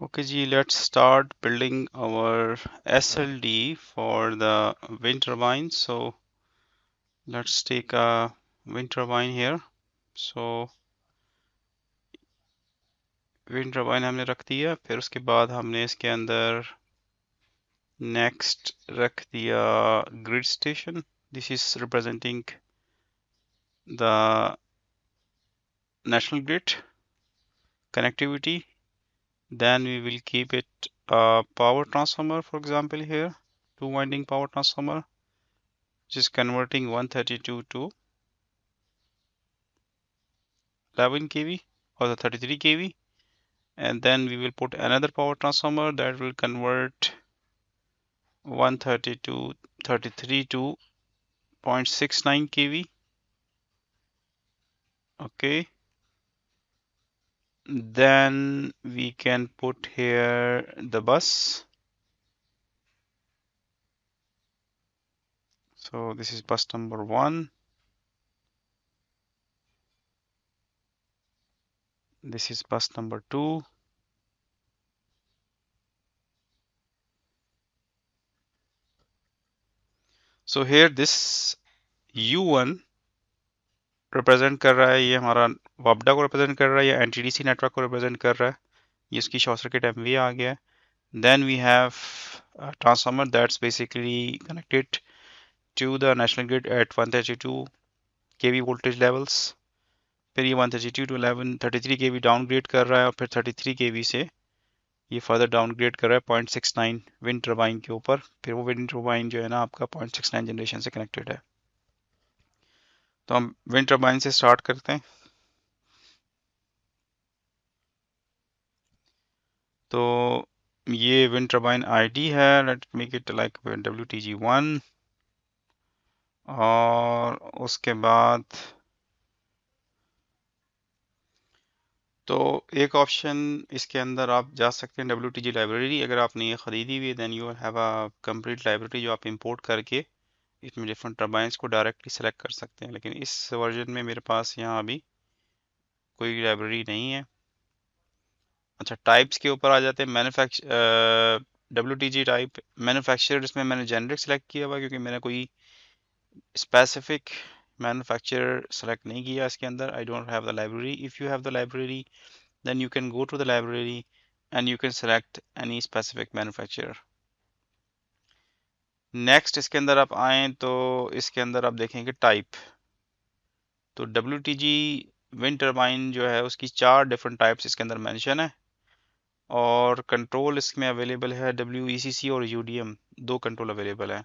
Okay, Ji, let's start building our SLD for the wind turbine. So let's take a wind turbine here. So wind turbine हमने रख दिया, फिर उसके बाद हमने इसके अंदर next रख दिया grid station. This is representing the national grid connectivity. Then we will keep it a power transformer, for example, here, two winding power transformer, which is converting 132 to 11 kV or the 33 kV, and then we will put another power transformer that will convert 132 33 to 0.69 kV. Okay, then we can put here the bus. So this is bus number 1, this is bus number 2. So here this U1 represent कर रहा है, ये हमारा वापडा को represent कर रहा है, या एनटीडीसी नेटवर्क को रिप्रेजेंट कर रहा है, ये इसकी शॉर्ट सर्किट एमवी आ गया है. Then we have a transformer that's basically connected to the national grid at 132 kV voltage levels. फिर ये 132 to 1133 kV डाउनग्रेड कर रहा है, और फिर 33 kV से ये फर्दर डाउनग्रेड कर रहा है 0.69 विंड टर्बाइन के ऊपर. फिर वो विंड टर्बाइन जो है ना आपका 0.69 जनरेशन से कनेक्टेड है. तो हम विंड टर्बाइन से स्टार्ट करते हैं. तो ये विंड टर्बाइन आईडी है, let make it like WTG1. और उसके बाद तो एक ऑप्शन इसके अंदर आप जा सकते हैं WTG लाइब्रेरी. अगर आपने ये ख़रीदी हुई then you have a complete library जो आप इंपोर्ट करके इसमें डिफरेंट टर्बाइंस को डायरेक्टली सेलेक्ट कर सकते हैं. लेकिन इस वर्जन में मेरे पास यहाँ अभी कोई लाइब्रेरी नहीं है. अच्छा, टाइप्स के ऊपर आ जाते हैं. WTG टाइप मैन्युफैक्चरर, इसमें मैंने जेनरिक सेलेक्ट किया हुआ क्योंकि मैंने कोई स्पेसिफिक मैन्युफैक्चरर सेलेक्ट नहीं किया इसके अंदर. I don't have the library. If you have the library then you can go to the library and you can select any specific manufacturer. Next इसके अंदर आप आए तो इसके अंदर आप देखेंगे टाइप. तो WTG विंड टर्बाइन जो है उसकी 4 डिफरेंट टाइप्स इसके अंदर मेंशन है, और कंट्रोल इसमें अवेलेबल है WECC और UDM, दो कंट्रोल अवेलेबल है.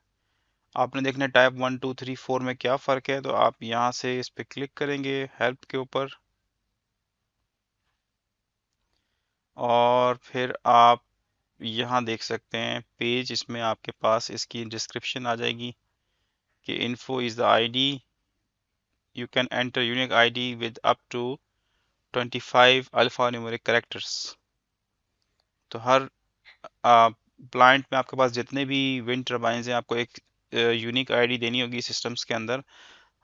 आपने देखना है टाइप 1 2 3 4 में क्या फ़र्क है. तो आप यहाँ से इस पर क्लिक करेंगे हेल्प के ऊपर, और फिर आप यहाँ देख सकते हैं पेज, इसमें आपके पास इसकी डिस्क्रिप्शन आ जाएगी कि info is the ID, you can enter unique ID with up to 25 alpha numeric characters. तो हर प्लांट में आपके पास जितने भी विंड टर्बाइंस हैं आपको एक यूनिक आईडी देनी होगी सिस्टम्स के अंदर.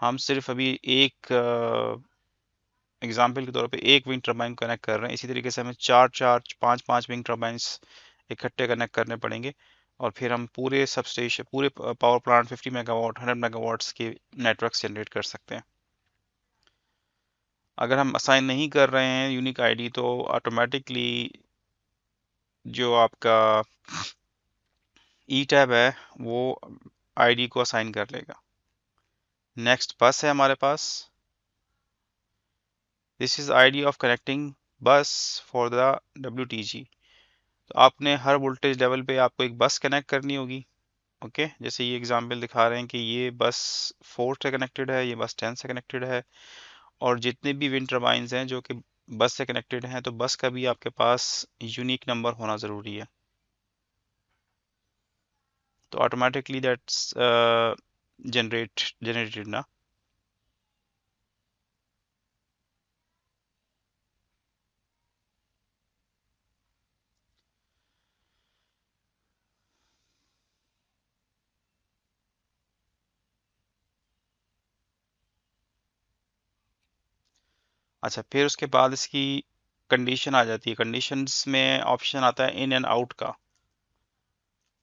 हम सिर्फ अभी एक एग्जाम्पल के तौर पे एक विंड टर्बाइन कनेक्ट कर रहे हैं. इसी तरीके से हमें चार चार पांच पांच विंड टर्बाइंस इकट्ठे कनेक्ट करने पड़ेंगे, और फिर हम पूरे सब स्टेशन, पूरे पावर प्लांट 50 मेगावाट 100 मेगावाट्स के नेटवर्क जनरेट कर सकते हैं. अगर हम असाइन नहीं कर रहे हैं यूनिक आईडी तो ऑटोमेटिकली जो आपका ई टैब है वो आईडी को असाइन कर लेगा. नेक्स्ट बस है हमारे पास. This is ID of connecting bus for the WTG. तो आपने हर वोल्टेज लेवल पे आपको एक बस कनेक्ट करनी होगी. ओके, जैसे ये एग्जांपल दिखा रहे हैं कि ये बस 4 से कनेक्टेड है, ये बस 10 से कनेक्टेड है, और जितने भी विंड टर्बाइंस हैं जो कि बस से कनेक्टेड हैं, तो बस का भी आपके पास यूनिक नंबर होना ज़रूरी है. तो ऑटोमेटिकली दैट्स जनरेटेड ना. अच्छा, फिर उसके बाद इसकी कंडीशन आ जाती है। कंडीशंस में ऑप्शन आता है इन एंड आउट का।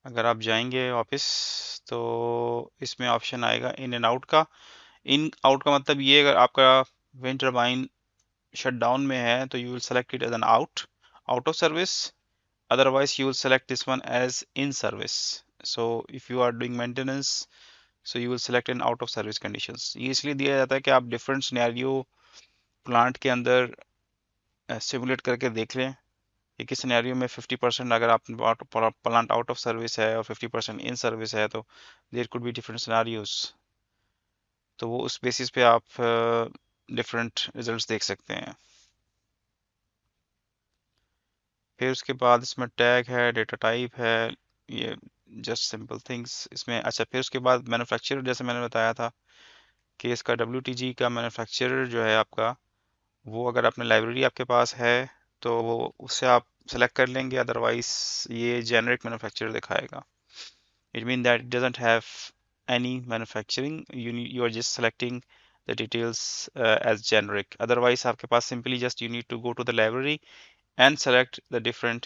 अगर आप जाएंगे वापस तो इसमें ऑप्शन आएगा इन एंड आउट का। इन आउट का मतलब ये, अगर आपका विंड टर्बाइन शट डाउन में है तो you will select it as an out of service, otherwise you will select this one as in service. So if you are doing maintenance, so you will select in out of service conditions. ये इसलिए दिया जाता है कि आप different scenario plant के अंदर simulate करके देख लें कि किस सिनेरियो में 50% अगर आप प्लांट आउट ऑफ सर्विस है और 50% इन सर्विस है तो there could be different scenarios. तो वो उस बेसिस पे आप डिफरेंट रिजल्ट्स देख सकते हैं। फिर उसके बाद इसमें टैग है, डेटा टाइप है, ये जस्ट सिंपल थिंग्स इसमें। अच्छा, फिर उसके बाद मैन्युफैक्चरर, जैसे मैंने बताया था कि इसका WTG का मैन्युफैक्चरर जो है आपका, वो अगर अपने लाइब्रेरी आपके पास है तो वो उससे आप सेलेक्ट कर लेंगे, अदरवाइज ये जेनरिक मैन्युफैक्चरर दिखाएगा। It mean that it doesn't have any manufacturing, you are just selecting the details as generic. Otherwise आपके पास simply just you need to go to the library and select the different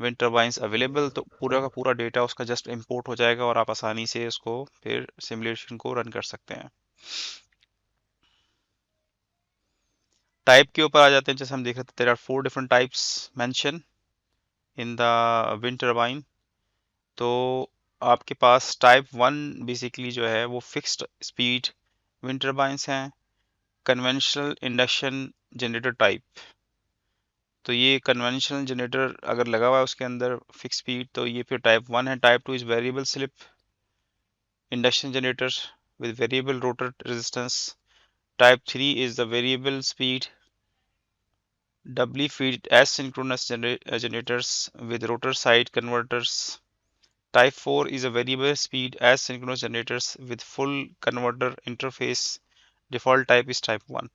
wind turbines available, तो पूरा का पूरा data उसका just import हो जाएगा और आप आसानी से उसको फिर सिमुलेशन को रन कर सकते हैं। टाइप के ऊपर आ जाते हैं। जैसे हम देख रहे थे, there are 4 different types mention in the wind turbine. तो आपके पास टाइप 1 बेसिकली जो है वो फिक्स्ड स्पीड विंड टर्बाइंस हैं, कन्वेंशनल इंडक्शन जनरेटर टाइप। तो ये कन्वेंशनल जनरेटर अगर लगा हुआ है उसके अंदर फिक्स स्पीड, तो ये फिर टाइप 1 है। Type 2 is variable slip induction generators with variable rotor resistance. Type 3 is the variable speed doubly feed asynchronous generators with rotor side converters. Type 4 is a variable speed asynchronous generators with full converter interface. Default type is type 1.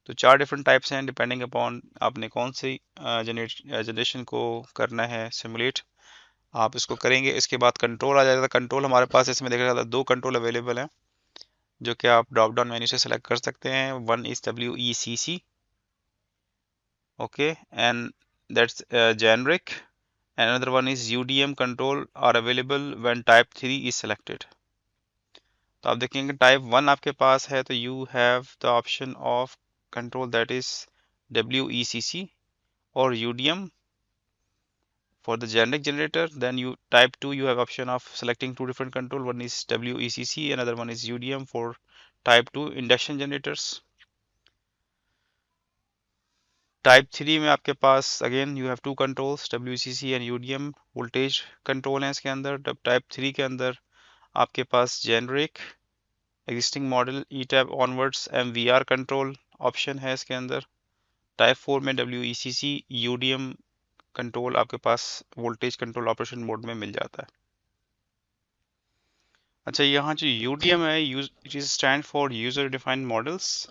तो 4 different types हैं depending upon आपने कौन सी generation को करना है simulate, आप इसको करेंगे। इसके बाद कंट्रोल आ जाएगा। कंट्रोल हमारे पास इसमें देखा जाता है 2 कंट्रोल अवेलेबल हैं जो कि आप ड्रॉप डाउन मेन्यू से सेलेक्ट कर सकते हैं। One is WECC, okay, and that's generic, and another one is UDM control are available when type 3 is selected. तो आप देखेंगे टाइप 1 आपके पास है तो you have the option of control that is WECC or UDM for the generic generator. Then you type 2 you have option of selecting 2 different control, one is WECC, another one is UDM for type 2 induction generators. Type 3 में आपके पास again you have 2 controls, WCC and UDM, voltage control है इसके अंदर। Type 3 के अंदर आपके पास generic, existing model, ETAP onwards, MVR control option है इसके अंदर। टाइप 4 में WECC UDM कंट्रोल आपके पास वोल्टेज कंट्रोल ऑपरेशन मोड में मिल जाता है। अच्छा, यहाँ जो UDM है, it is stand for user defined models,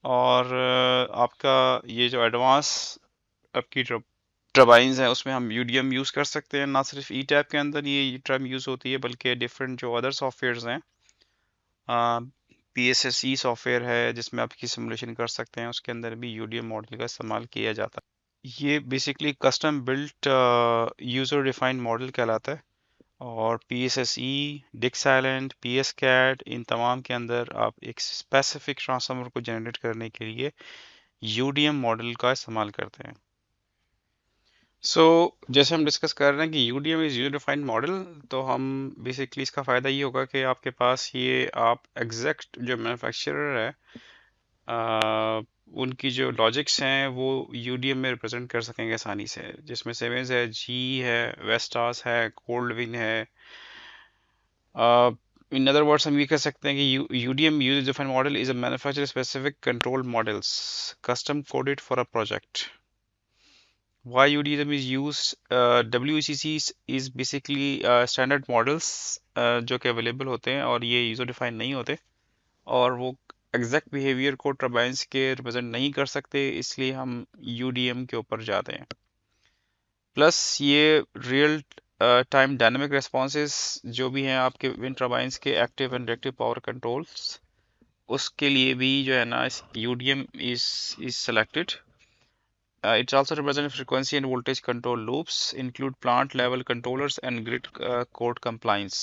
और आपका ये जो एडवांस आपकी टर्बाइंस हैं उसमें हम UDM यूज़ कर सकते हैं। ना सिर्फ ETAP के अंदर ये टर्म यूज़ होती है बल्कि डिफरेंट जो अदर सॉफ्टवेयर्स हैं, PSSE सॉफ्टवेयर है जिसमें आप इसकी सिमुलेशन कर सकते हैं, उसके अंदर भी UDM मॉडल का इस्तेमाल किया जाता है। ये basically custom built user defined model कहलाता है, और PSSE, Dixieland, PSCAD, इन तमाम के अंदर आप एक स्पेसिफिक ट्रांसफार्मर को जनरेट करने के लिए UDM मॉडल का इस्तेमाल करते हैं। जैसे हम डिस्कस कर रहे हैं कि UDM is user defined model, तो हम बेसिकली इसका फ़ायदा ये होगा कि आपके पास ये आप एग्जैक्ट जो मैन्युफैक्चरर है उनकी जो लॉजिक्स हैं वो UDM में रिप्रेजेंट कर सकेंगे आसानी से, जिसमें Siemens है, GE है, Vestas है, Goldwyn है। इन अदर वर्ड्स हम ये कह सकते हैं कि UDM user defined model is a manufacturer specific control models custom coded for a project. Why UDM is used? WCC is basically standard models जो कि अवेलेबल होते हैं और ये यूजर डिफाइन नहीं होते, और वो एग्जैक्ट बिहेवियर को टर्बाइंस के रिप्रेजेंट नहीं कर सकते, इसलिए हम UDM के ऊपर जाते हैं। प्लस ये रियल टाइम डायनामिक रेस्पॉन्सेस जो भी हैं आपके विंड टर्बाइंस के active and reactive power controls, उसके लिए भी जो है ना UDM is selected. It's also represent frequency and voltage control loops, include plant level controllers and grid code compliance.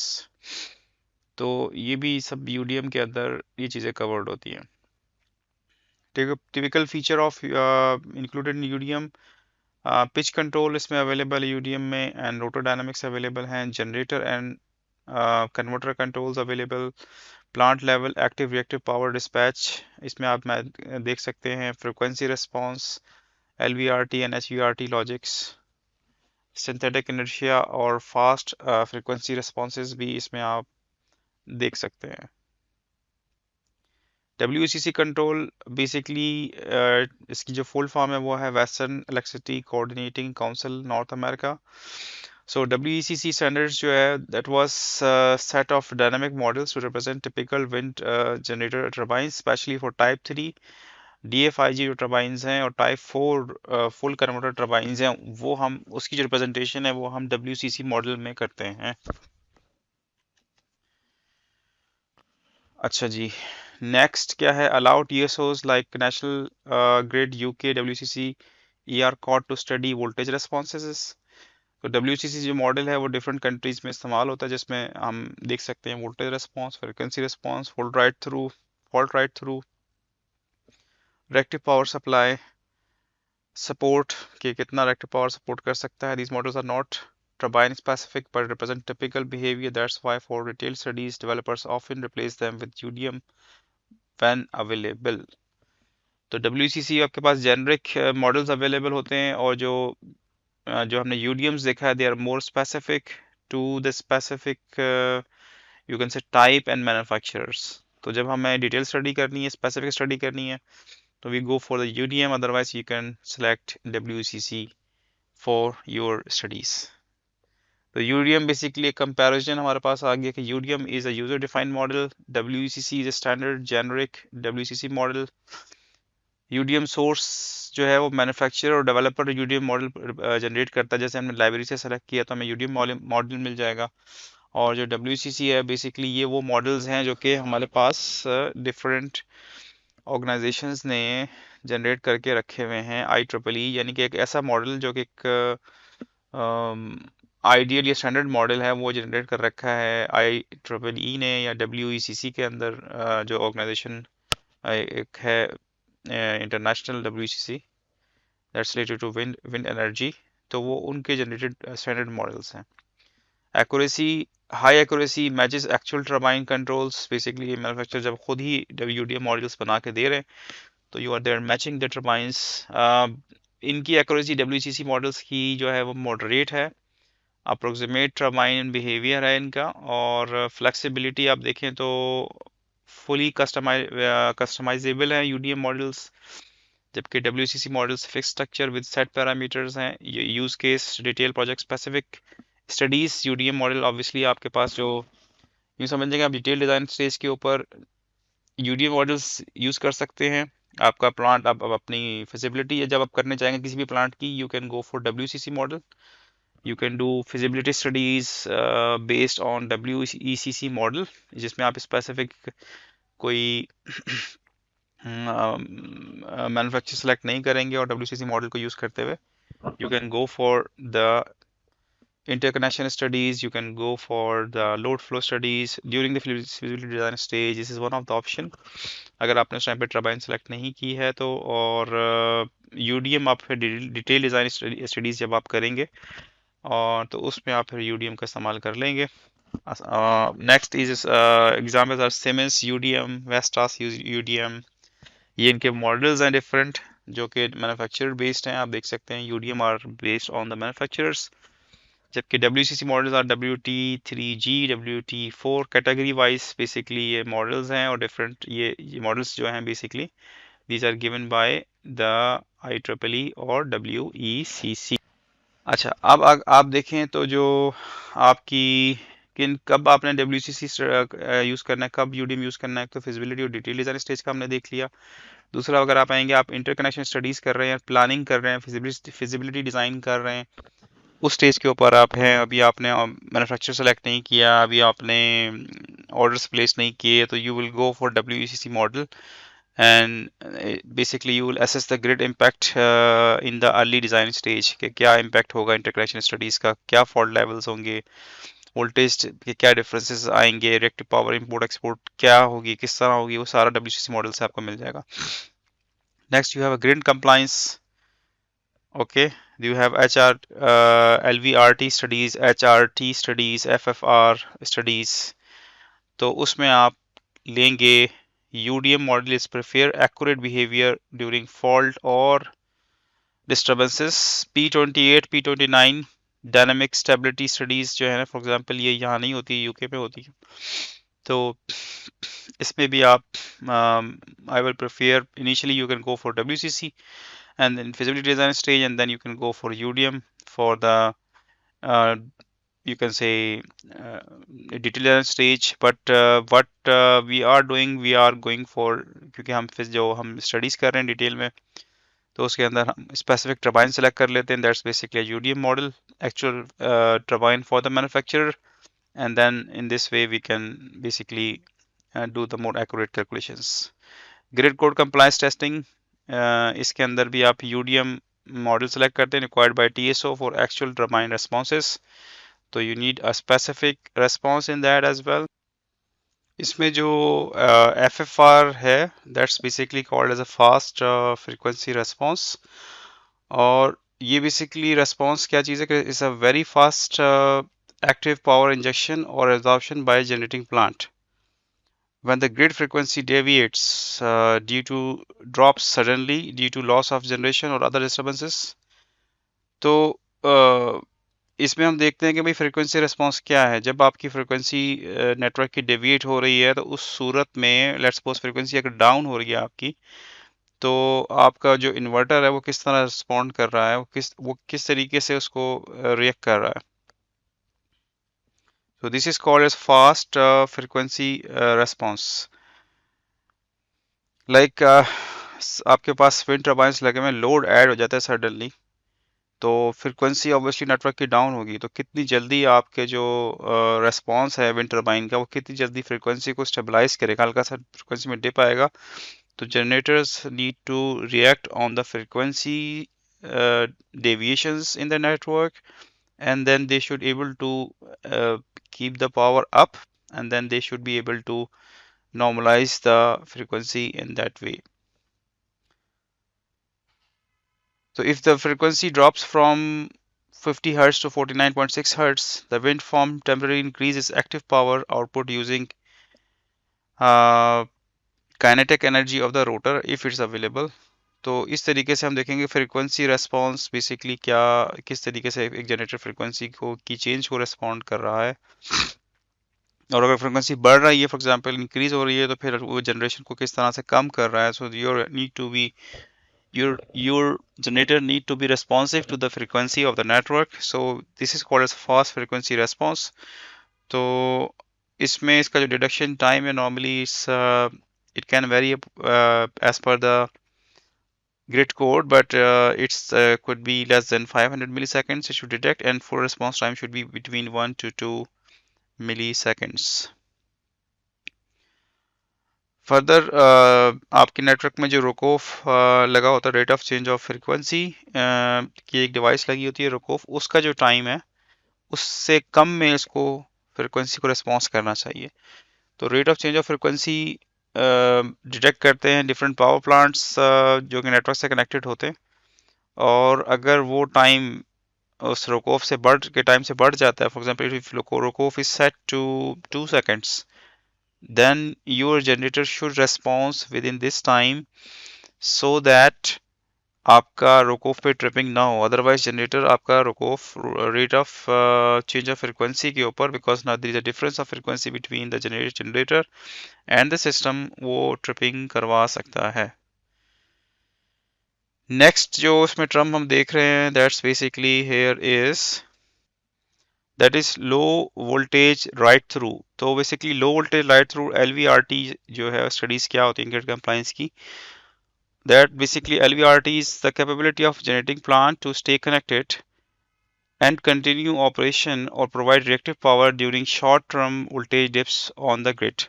तो ये भी सब यूडीएम के अंदर ये चीज़ें कवर्ड होती हैं. Typical feature of included in UDM, pitch control इसमें अवेलेबल है यूडीएम में, एंड रोटर डायनामिक्स अवेलेबल हैं, generator and converter controls available, plant level active reactive power dispatch इसमें आप देख सकते हैं, frequency response, LVRT and HVRT logics, synthetic inertia और फास्ट फ्रिक्वेंसी रिस्पॉन्सेज भी इसमें आप देख सकते हैं. WCC कंट्रोल बेसिकली इसकी जो फुल फॉर्म है वो है western electricity coordinating council north America. So WECC standards जो है that was a set of dynamic models to represent typical wind generator turbines, especially for Type 3 DFIG जो turbines हैं और Type 4 full converter turbines हैं, वो हम उसकी जो representation है वो हम WCC मॉडल में करते हैं. अच्छा जी, नेक्स्ट क्या है, allow TSOs like National Grid UK WCC ER code to study voltage responses. तो WCC जो मॉडल है वो डिफरेंट कंट्रीज में इस्तेमाल होता है, जिसमें हम देख सकते हैं voltage response, frequency response, fault ride through, reactive power supply support कि कितना रेक्टिव पावर सपोर्ट कर सकता है. These models are not turbine specific but represent typical behavior. That's why for detailed studies developers often replace them with UDM when available. तो WCC आपके पास generic models available होते हैं, और जो हमने यूडीएम्स देखा है they are more specific to the specific you can say type and manufacturers. तो जब हमें डिटेल स्टडी करनी है, स्पेसिफिक स्टडी करनी है, तो we go for the UDM, otherwise you can select WCC for your studies. तो यूडीएम बेसिकली एक कंपैरिजन हमारे पास आ गया कि UDM is a user defined model, WCC is a standard generic WCC model. UDM source जो है वो मैन्युफैक्चरर और डेवलपर यूडीएम मॉडल जनरेट करता है. जैसे हमने लाइब्रेरी से सेलेक्ट किया तो हमें यूडीएम मॉडल मिल जाएगा. और जो WCC है बेसिकली ये वो मॉडल्स हैं जो कि हमारे पास डिफरेंट ऑर्गेनाइजेशंस ने जनरेट करके रखे हुए हैं. IEEE यानी कि एक ऐसा मॉडल जो कि एक आइडियल या स्टैंडर्ड मॉडल है वो जनरेट कर रखा है IEEE ने या WECC के अंदर जो ऑर्गेनाइजेशन एक है international WCC that's related to wind energy. तो वो उनके जनरेटेड स्टैंडर्ड मॉडल्स हैं. Accuracy, high accuracy matches actual turbine controls. Basically manufacturer जब खुद ही WDM मॉडल्स बना के दे रहे हैं तो you are there matching the turbines. इनकी एक्यूरेसी WCC मॉडल्स की जो है वो मॉडरेट है, अप्रोक्सीमेट टर्बाइन बिहेवियर है इनका, और फ्लेक्सिबिलिटी आप देखें तो फुली कस्टमाइजेबल है UDM मॉडल्स, जबकि WCC models fix structure with set parameters हैं. Use case detail project specific studies. UDM model obviously आपके पास जो यूँ समझेंगे आप डिटेल डिज़ाइन स्टेज के ऊपर UDM मॉडल्स यूज़ कर सकते हैं. आपका प्लांट आप अपनी फिजिबिलिटी जब आप करने चाहेंगे किसी भी प्लांट की, you can go for WCC model. You can do feasibility studies based on WECC model, जिसमें आप स्पेसिफिक कोई मैन्युफैक्चर सेलेक्ट नहीं करेंगे और WCC मॉडल को यूज़ करते हुए you can go for the interconnection studies, you can go for the load flow studies during the feasibility design stage. This is one of the option अगर आपने उस time पे टर्बाइन सेलेक्ट नहीं की है तो. और UDM आप फिर डिटेल डिज़ाइन स्टडीज़ जब आप करेंगे और तो उसमें आप फिर UDM का इस्तेमाल कर लेंगे. Next is examples are Siemens UDM, Vestas UDM. ये इनके मॉडल्स हैं डिफरेंट जो कि मैन्युफैक्चरर बेस्ड हैं. आप देख सकते हैं UDM are based on the manufacturers, जबकि WCC models are WT3G, WT4 category wise basically ये मॉडल्स हैं. और डिफरेंट ये मॉडल्स जो हैं basically these are given by the IEEE और WECC. अच्छा, अब आप देखें तो जो आपकी कब आपने WCC यूज़ करना है, कब UDM यूज़ करना है, तो फिजिबिलिटी और डिटेल डिज़ाइन स्टेज का हमने देख लिया. दूसरा, अगर आप आएंगे आप इंटरकनेक्शन स्टडीज़ कर रहे हैं, प्लानिंग कर रहे हैं, फिजिबिलिटी डिज़ाइन कर रहे हैं, उस स्टेज के ऊपर आप हैं. अभी आपने मैन्युफैक्चर सेलेक्ट नहीं किया, अभी आपने ऑर्डर्स प्लेस नहीं किए, तो you will go for WCC model. and basically you will assess the grid impact in the early design stage कि क्या impact होगा interconnection studies का, क्या fault levels होंगे, वोल्टेज के क्या डिफरेंसेस आएंगे, रिएक्टिव पावर इंपोर्ट एक्सपोर्ट क्या होगी, किस तरह होगी, वो सारा WCC मॉडल से आपको मिल जाएगा. Next you have a grid compliance. Okay, you have HR, LVRT studies, HRT studies, FFR studies. तो उसमें आप लेंगे UDM model is prefer accurate behavior during fault or disturbances. P28, P29 dynamic stability studies जो है ना, for example ये यहाँ नहीं होती, यूके में होती है. तो इसमें भी आप I will prefer initially you can go for WCC and then feasibility design stage, and then you can go for UDM for the you can say detail design stage. But what we are doing, we are going for, क्योंकि हम फिर जो हम studies कर रहे हैं detail में, तो उसके अंदर हम स्पेसिफिक टर्बाइन सेलेक्ट कर लेते हैं. That's basically UDM model, actual turbine for the manufacturer, and then in this way we can basically do the more accurate calculations. Grid code compliance testing, इसके अंदर भी आप UDM मॉडल सेलेक्ट करते हैं required by TSO for actual turbine responses. तो you need a specific response in that as well. इसमें जो FFR है, that's basically called as a fast frequency response. और ये बेसिकली रेस्पॉन्स क्या चीज़ है कि it's a very fast active power injection or absorption by generating plant. When the grid frequency deviates due to drops suddenly due to loss of generation or other disturbances, तो इसमें हम देखते हैं कि भाई फ्रीक्वेंसी रिस्पांस क्या है. जब आपकी फ्रीक्वेंसी नेटवर्क की डेविएट हो रही है, तो उस सूरत में लेट्स सपोज फ्रीक्वेंसी अगर डाउन हो रही है आपकी, तो आपका जो इन्वर्टर है वो किस तरह रिस्पॉन्ड कर रहा है, वो किस तरीके से उसको रिएक्ट कर रहा है. So this is called as fast frequency response. Like आपके पास विंड टर्बाइंस लगे में लोड ऐड हो जाता है सडनली, तो फ्रीक्वेंसी ऑब्वियसली नेटवर्क की डाउन होगी, तो कितनी जल्दी आपके जो रेस्पॉन्स है विंड टर्बाइन का, वो कितनी जल्दी फ्रीक्वेंसी को स्टेबलाइज करेगा. हल्का सा फ्रीक्वेंसी में डिप आएगा, तो generators need to react on the frequency deviations in the network, and then they should able to keep the power up, and then they should be able to normalize the frequency in that way. So if the frequency drops from 50 Hz to 49.6 Hz, the wind farm temporarily increases active power output using kinetic energy of the rotor if it's available. तो इस तरीके से हम देखेंगे frequency response basically क्या, किस तरीके से एक जनरेटर फ्रीक्वेंसी को की चेंज को रेस्पॉन्ड कर रहा है. और अगर फ्रीक्वेंसी बढ़ रही है, फॉर एग्जांपल इंक्रीज हो रही है, तो फिर वो जनरेशन को किस तरह से कम कर रहा है. So your need to be your generator need to be responsive to the frequency of the network. So this is called as fast frequency response. तो इसमें इसका जो डिडक्शन टाइम है normally it can vary as per the grid code, but it's could be less than 500 milliseconds it should detect, and full response time should be between 1 to 2 milliseconds. Further आपके network में जो रोकोफ लगा होता है, rate of change of frequency की एक device लगी होती है रोकोफ, उसका जो टाइम है उससे कम में इसको फ्रीक्वेंसी को रिस्पॉन्स करना चाहिए. तो rate of change of frequency detect करते हैं डिफरेंट पावर प्लांट्स जो कि नेटवर्क से कनेक्टेड होते हैं, और अगर वो टाइम उस रोकोफ से के टाइम से बढ़ जाता है, for example if ROCOF is set to 2 seconds, then your generator should respond within this time so that आपका रोकोफ पे ट्रिपिंग ना हो. अदरवाइज जनरेटर आपका ROCOF rate of change of frequency के ऊपर, बिकॉज ना there is a difference of frequency between the generator and the system, वो tripping करवा सकता है. नेक्स्ट जो उसमें टर्म हम देख रहे हैं, that's basically here is that is low voltage ride through. तो basically low voltage ride through LVRT जो है स्टडीज क्या होती है ग्रिड कंप्लायंस की, that basically LVRT is the capability of generating plant to stay connected and continue operation or provide reactive power during short term voltage dips on the grid.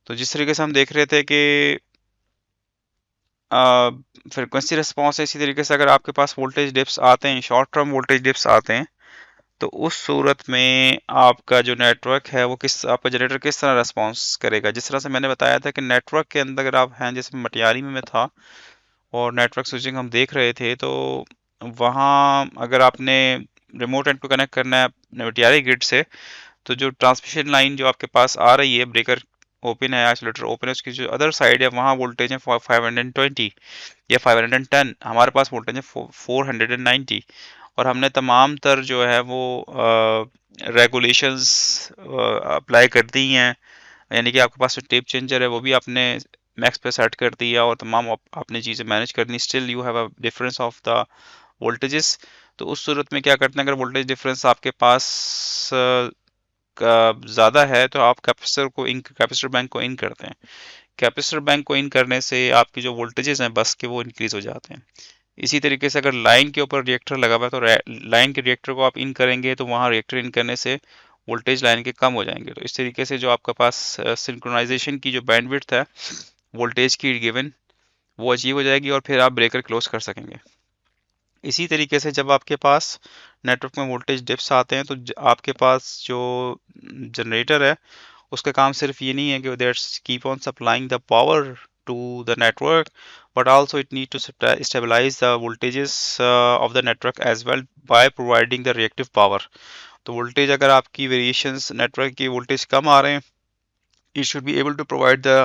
तो जिस तरीके से हम देख रहे थे कि फ्रिक्वेंसी रिस्पॉन्स है। इसी तरीके से अगर आपके पास वोल्टेज डिप्स आते हैं, शॉर्ट टर्म वोल्टेज डिप्स आते हैं, तो उस सूरत में आपका जो नेटवर्क है वो आपका जनरेटर किस तरह रिस्पॉन्स करेगा। जिस तरह से मैंने बताया था कि नेटवर्क के अंदर अगर आप हैं, जैसे मटियारी में मैं था और नेटवर्क स्विचिंग हम देख रहे थे, तो वहाँ अगर आपने रिमोट एंड को कनेक्ट करना है मटियारी ग्रिड से, तो जो ट्रांसमिशन लाइन जो आपके पास आ रही है, ब्रेकर ओपन है, आइसोलेटर ओपन है, उसकी जो अदर साइड है वहाँ वोल्टेज है 520 या 510, हमारे पास वोल्टेज है 490। और हमने तमाम तर जो है वो रेगुलेशंस अप्लाई कर दी हैं, यानी कि आपके पास जो टेप चेंजर है वो भी आपने मैक्स पे सेट कर दिया और तमाम आपने चीज़ें मैनेज करनी, still you have a difference of the voltages. तो उस सूरत में क्या करते हैं, अगर वोल्टेज डिफरेंस आपके पास ज़्यादा है तो आप कैपेसिटर बैंक को इन करते हैं। कैपेसिटर बैंक को इन करने से आपकी जो वोल्टेजेस हैं बस के, वो इंक्रीज हो जाते हैं। इसी तरीके से अगर लाइन के ऊपर रिएक्टर लगा हुआ है तो लाइन के रिएक्टर को आप इन करेंगे तो वहाँ रिएक्टर इन करने से वोल्टेज लाइन के कम हो जाएंगे। तो इस तरीके से जो आपका पास सिंक्रोनाइजेशन की जो बैंडविड्थ है वोल्टेज की गिवन, वो अचीव हो जाएगी और फिर आप ब्रेकर क्लोज कर सकेंगे। इसी तरीके से जब आपके पास नेटवर्क में वोल्टेज डिप्स आते हैं तो आपके पास जो जनरेटर है उसका काम सिर्फ ये नहीं है कि that's keep on supplying the power to the network, but also it need to stabilize the voltages of the network as well by providing the reactive power. तो वोल्टेज अगर आपकी वेरिएशंस नेटवर्क की वोल्टेज कम आ रहे हैं, it should be able to provide the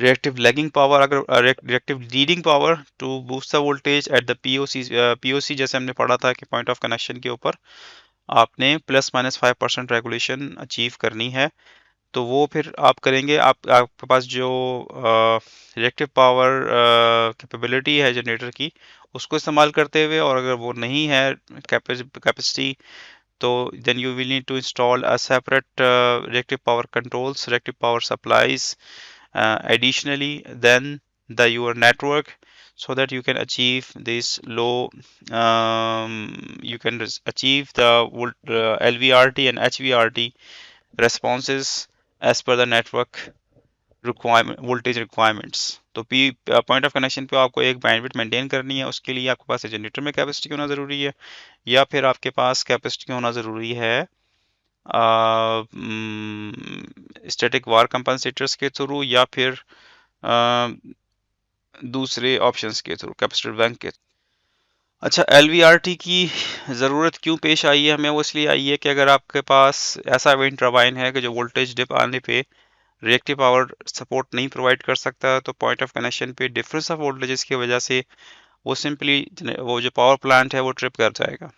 reactive lagging power, अगर reactive leading power to boost the voltage at the POC जैसे हमने पढ़ा था कि पॉइंट ऑफ कनेक्शन के ऊपर आपने ±5% रेगुलेशन अचीव करनी है। तो वो फिर आप करेंगे, आपके पास जो रिएक्टिव पावर कैपेबिलिटी है जनरेटर की, उसको इस्तेमाल करते हुए, और अगर वो नहीं है कैपेसिटी, तो then you will need to install a separate reactive power controls, reactive power supplies additionally than your network, so that you can achieve this low, you can achieve the LVRT and HVRT responses as per the network requirement, voltage requirements. तो point of connection पे आपको एक bandwidth maintain करनी है, उसके लिए आपके पास generator में कैपेसिटी होना ज़रूरी है, या फिर आपके पास कैपेसिटी होना ज़रूरी है स्टैटिक वार कंपनसेटर्स के थ्रू, या फिर दूसरे ऑप्शंस के थ्रू कैपेसिटर बैंक के। अच्छा, LVRT की ज़रूरत क्यों पेश आई है हमें? वो इसलिए आई है कि अगर आपके पास ऐसा विंड टर्बाइन है कि जो वोल्टेज डिप आने पे रिएक्टिव पावर सपोर्ट नहीं प्रोवाइड कर सकता, तो पॉइंट ऑफ कनेक्शन पे डिफरेंस ऑफ वोल्टेजेस की वजह से वो सिंपली वो जो पावर प्लांट है वो ट्रिप कर जाएगा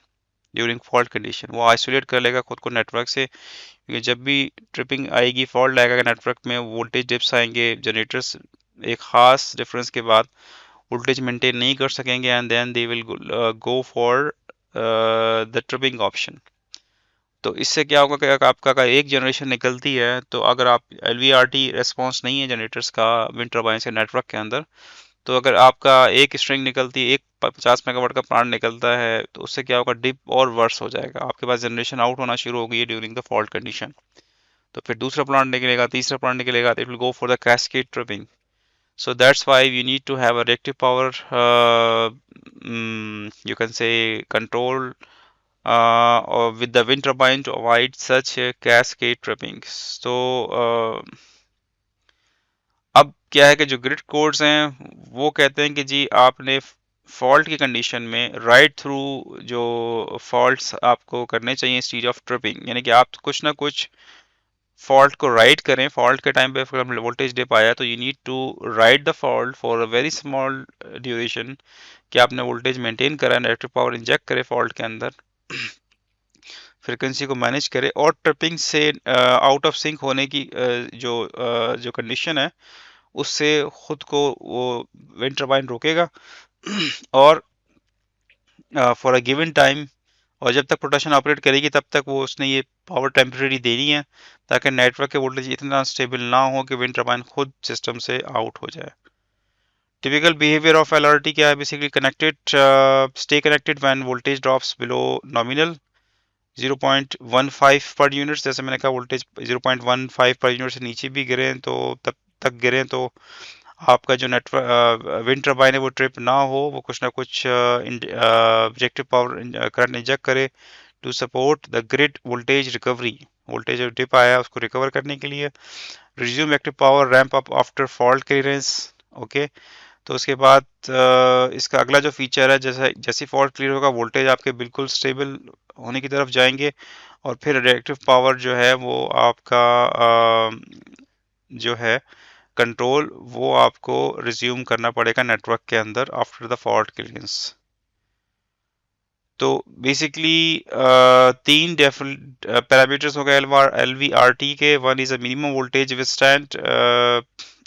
ड्यूरिंग फॉल्ट कंडीशन। वो आइसोलेट कर लेगा खुद को नेटवर्क से, क्योंकि जब भी ट्रिपिंग आएगी, फॉल्ट आएगा नेटवर्क में, वोल्टेज डिप्स आएंगे, जनरेटर्स एक खास डिफरेंस के बाद वोल्टेज मेंटेन नहीं कर सकेंगे, and then they will go for the tripping option. तो इससे क्या होगा कि आपका का एक जनरेशन निकलती है, तो अगर आप LVRT रेस्पॉन्स नहीं है जनरेटर्स का विंड टर्बाइन के नेटवर्क के अंदर, तो अगर आपका एक स्ट्रिंग निकलती है, एक 50 मेगावाट का प्लांट निकलता है, तो उससे क्या होगा, डिप और वर्स हो जाएगा, आपके पास जनरेशन आउट होना शुरू हो गई है ड्यूरिंग द फॉल्ट कंडीशन। तो फिर दूसरा प्लांट निकलेगा, तीसरा प्लांट निकलेगा, it will go for the cascade tripping. So that's why you need to have a reactive power, you can say control, or with the wind turbine to avoid such cascade tripping. So अब क्या है कि जो grid codes हैं वो कहते हैं कि जी आपने फॉल्ट की कंडीशन में राइट थ्रू जो फॉल्ट्स आपको करने चाहिए स्टेज ऑफ ट्रिपिंग, यानी कि आप कुछ ना कुछ फॉल्ट को राइट करें। फॉल्ट के टाइम पे वोल्टेज डिप आया तो you need to right the fault for a very small duration, कि आपने वोल्टेज मेंटेन करा, इलेक्ट्रिक पावर इंजेक्ट करे फॉल्ट के अंदर, फ्रिक्वेंसी को मैनेज करे, और ट्रिपिंग से आउट ऑफ सिंक होने की जो कंडीशन है उससे खुद को वो विंड टर्बाइन रोकेगा और फॉर अ गिवन टाइम, और जब तक प्रोटेक्शन ऑपरेट करेगी तब तक वो उसने ये पावर टेम्परेरी देनी है, ताकि नेटवर्क के वोल्टेज इतना स्टेबल ना हो कि विंड टर्बाइन खुद सिस्टम से आउट हो जाए। टिपिकल बिहेवियर ऑफ LRT क्या है? Basically stay connected when voltage drops below nominal 0.15 per unit. जैसे मैंने कहा, वोल्टेज 0.15 पर यूनिट से नीचे भी गिरे तो तब तक गिरे तो आपका जो नेटवर्क विंड टर्बाइन है वो ट्रिप ना हो, वो कुछ ना कुछ इंजेक्टिव पावर करंट इंजेक्ट करे to support the grid voltage recovery. Voltage जो डिप आया उसको रिकवर करने के लिए। Resume active power ramp up after fault clearance. Okay, तो उसके बाद इसका अगला जो फीचर है, जैसे जैसे फॉल्ट क्लियर होगा वोल्टेज आपके बिल्कुल स्टेबल होने की तरफ जाएंगे, और फिर रिएक्टिव पावर जो है वो आपका जो है कंट्रोल वो आपको रिज्यूम करना पड़ेगा नेटवर्क के अंदर आफ्टर द फॉल्ट क्लियरेंस। तो बेसिकली तीन पैरामीटर्स हो गए एल वी आर टी के। One is a minimum voltage withstand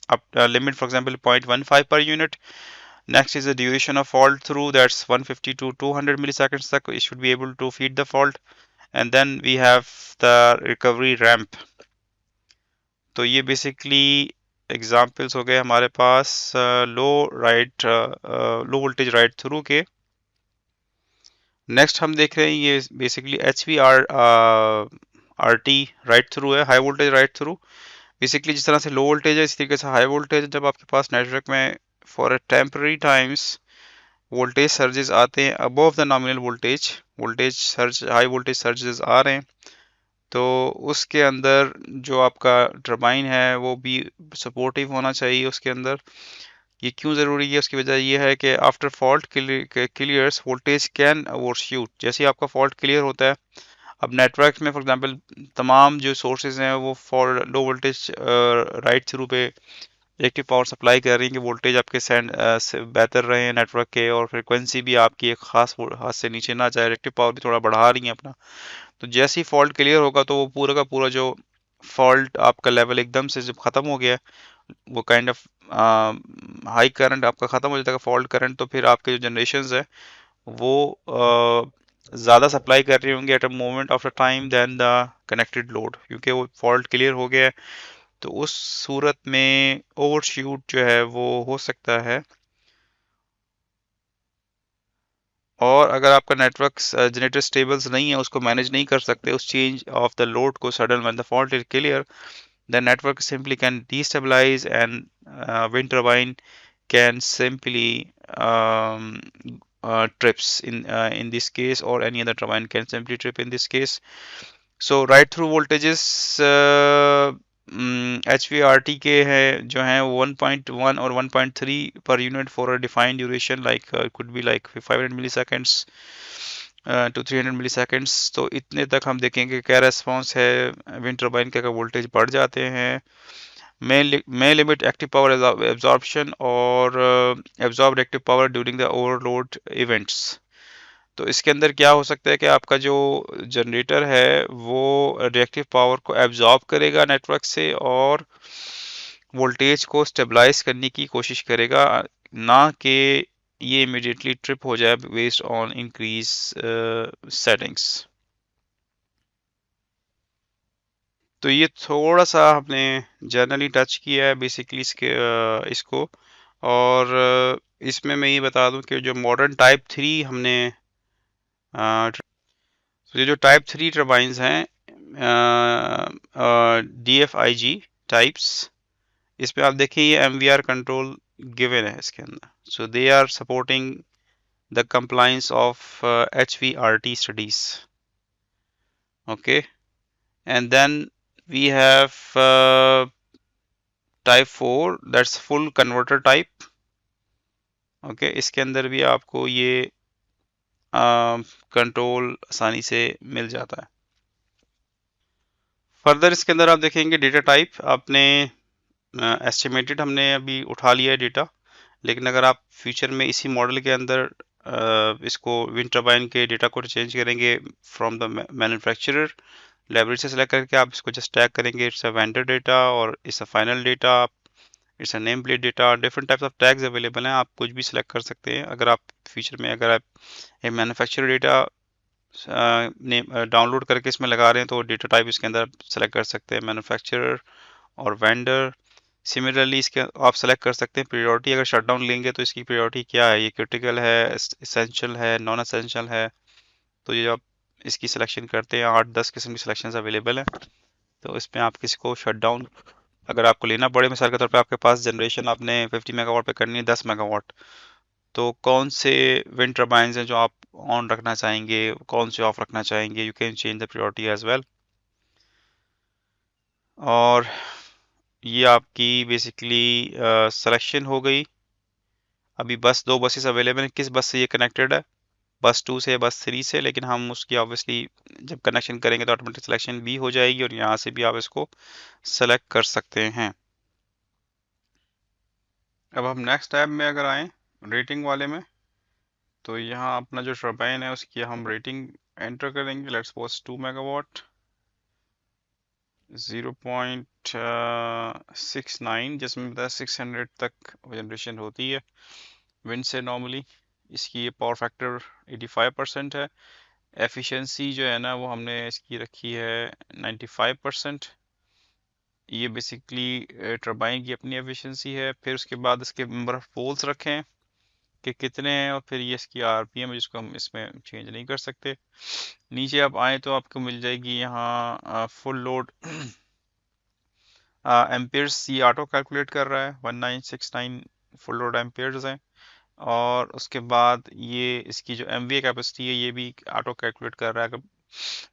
up limit for example 0.15 per unit. Next is the duration of fault through, that's 150 to 200 milliseconds tak it should be able to feed the fault. And then we have the recovery ramp. तो ये basically examples हो गए हमारे पास low voltage ride through के। Next हम देख रहे हैं ये basically H V R T ride through है, high voltage ride through. Basically जिस तरह से लो वोल्टेज है इसी तरीके से हाई वोल्टेज, जब आपके पास नेटवर्क में for a temporary times voltage surges आते हैं above the nominal voltage, voltage surge high voltage surges आ रहे हैं, तो उसके अंदर जो आपका टर्बाइन है वो भी सपोर्टिव होना चाहिए उसके अंदर। ये क्यों ज़रूरी है, उसकी वजह ये है कि after fault clears voltage can overshoot. जैसे ही आपका फॉल्ट क्लियर होता है, अब नेटवर्क में फॉर एग्जांपल तमाम जो सोर्सेज हैं वो for low voltage ride through पे रिएक्टिव पावर सप्लाई कर रही है कि वोल्टेज आपके से बेहतर रहे नेटवर्क के, और फ्रिक्वेंसी भी आपकी एक खास हाथ से नीचे ना जाए, रिएक्टिव पावर भी थोड़ा बढ़ा रही है अपना। तो जैसे ही फॉल्ट क्लियर होगा तो वो पूरा का पूरा जो फॉल्ट आपका लेवल एकदम से जब ख़त्म हो गया, वो काइंड ऑफ हाई करंट आपका ख़त्म हो जाता है फॉल्ट करंट, तो फिर आपके जो जनरेशन है वो ज़्यादा सप्लाई कर रही होंगी at a moment of a time then the connected load, क्योंकि वो फॉल्ट क्लियर हो गया है। तो उस सूरत में ओवरशूट जो है वो हो सकता है। और अगर आपका नेटवर्क जनरेटर स्टेबल्स नहीं है, उसको मैनेज नहीं कर सकते उस चेंज ऑफ द लोड को sudden when the fault is clear, the network simply can destabilize and wind turbine can simply trips in this case, or any other turbine can simply trip in this case. So right through voltages HVRT के है जो हैं 1.1 और 1.3 per unit for a defined duration, like it could be like 500 milliseconds to 300 milliseconds। तो इतने तक हम देखेंगे क्या रेस्पॉन्स है विंड टर्बाइन के, अगर वोल्टेज बढ़ जाते हैं। may limit active power absorption or absorb reactive power during the overload events। तो इसके अंदर क्या हो सकता है कि आपका जो जनरेटर है वो रिएक्टिव पावर को एब्जॉर्ब करेगा नेटवर्क से, और वोल्टेज को स्टेबलाइज करने की कोशिश करेगा, ना कि ये इमिडिएटली ट्रिप हो जाए बेस्ड ऑन इंक्रीज सेटिंग्स। तो ये थोड़ा सा हमने जनरली टच किया है बेसिकली इसको। और इसमें मैं ये बता दूं कि जो मॉडर्न टाइप 3 हमने तो ये जो टाइप 3 टर्बाइंस हैं DFIG टाइप्स, इसमें आप देखिए ये MVR कंट्रोल गिवन है इसके अंदर। So they are supporting the compliance of HVRT studies. Okay, and then we have type 4, that's full converter type. Okay, इसके अंदर भी आपको ये कंट्रोल आसानी से मिल जाता है। फर्दर इसके अंदर आप देखेंगे डेटा टाइप, आपने एस्टिमेटेड हमने अभी उठा लिया है डेटा, लेकिन अगर आप फ्यूचर में इसी मॉडल के अंदर इसको विंड टर्बाइन के डेटा को चेंज करेंगे फ्रॉम द मैन्युफैक्चरर लाइब्रेरी से सेलेक्ट करके, आप इसको जस्ट टैग करेंगे इट्स अ वेंडर डेटा और it's a final data, it's a name plate data, different types of tags available हैं, आप कुछ भी सिलेक्ट कर सकते हैं। अगर आप फ्यूचर में अगर आप एक मैन्युफैक्चरर डेटा डाउनलोड करके इसमें लगा रहे हैं तो डेटा टाइप इसके अंदर सेलेक्ट कर सकते हैं मैन्युफैक्चरर और वेंडर। सिमिलरली इसके आप सेलेक्ट कर सकते हैं प्रायोरिटी, अगर शटडाउन लेंगे तो इसकी प्रायोरिटी क्या है, ये क्रिटिकल है, एसेंशियल है, नॉन एसेंशियल है। तो ये आप इसकी सिलेक्शन करते हैं, 8-10 किस्म की सिलेक्शंस अवेलेबल हैं, तो इसमें आप किसी को शट डाउन अगर आपको लेना पड़े, मिसाल के तौर पे आपके पास जनरेशन आपने 50 मेगावाट पे करनी है, 10 मेगावाट, तो कौन से विंड टर्बाइन्स हैं जो आप ऑन रखना चाहेंगे, कौन से ऑफ रखना चाहेंगे, you can change the priority as well. और ये आपकी बेसिकली सिलेक्शन हो गई। अभी बस 2 बसेस अवेलेबल हैं, किस बस से ये कनेक्टेड है, बस 2 से, बस 3 से, लेकिन हम उसकी ऑब्वियसली जब कनेक्शन करेंगे तो ऑटोमेटिक सिलेक्शन भी हो जाएगी और यहाँ से भी आप इसको सेलेक्ट कर सकते हैं। अब हम नेक्स्ट टैब में अगर आएँ रेटिंग वाले में, तो यहाँ अपना जो टर्बाइन है उसकी हम रेटिंग एंटर करेंगे। लेट्स सपोज 2 मेगावाट, 0.69, जिसमें बताया 600 तक जनरेशन होती है विंड से नॉर्मली। इसकी ये पावर फैक्टर 85% है। एफिशिएंसी जो है ना वो हमने इसकी रखी है 95%। ये बेसिकली टरबाइन की अपनी एफिशिएंसी है। फिर उसके बाद इसके नंबर ऑफ पोल्स रखें कि कितने हैं, और फिर ये इसकी आरपीएम है जिसको हम इसमें चेंज नहीं कर सकते। नीचे आप आए तो आपको मिल जाएगी यहाँ फुल लोड एम्पेयर्स, ये ऑटो कैलकुलेट कर रहा है 1969 फुल लोड एम्पेयर्स हैं। और उसके बाद ये इसकी जो एमवीए कैपेसिटी है ये भी ऑटो कैलकुलेट कर रहा है। अगर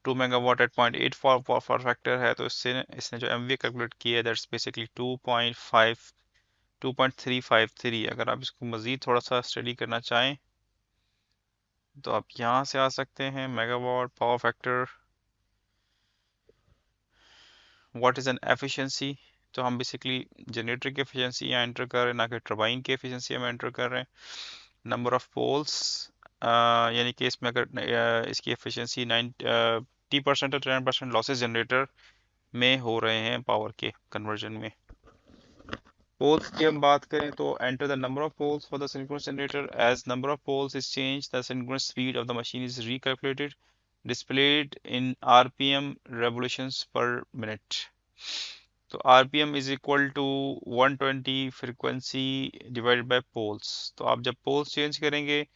2 मेगावाट एट 0.8 फॉर फैक्टर है तो इसने जो एमवीए कैलकुलेट किया है दैट्स बेसिकली 2.353। अगर आप इसको मज़ीद थोड़ा सा स्टडी करना चाहें तो आप यहाँ से आ सकते हैं, megawatt power factor, what is an efficiency. तो हम बेसिकली जनरेटर की एफिशिएंसी यहाँ एंटर कर रहे हैं, ना कि टरबाइन की एफिशिएंसी हम एंटर कर रहे हैं। नंबर ऑफ पोल्स, यानी कि इसमें अगर इसकी एफिशिएंसी 90% और 10% लॉसेस जनरेटर में हो रहे हैं पावर के कन्वर्जन में। पोल्स की हम बात करें तो enter the number of poles for the synchronous generator. As number of poles is change the synchronous speed of the machine is recalculated, displayed in rpm revolutions per minute। तो rpm is equal to 120 frequency divided by poles. तो आप जब poles change करेंगे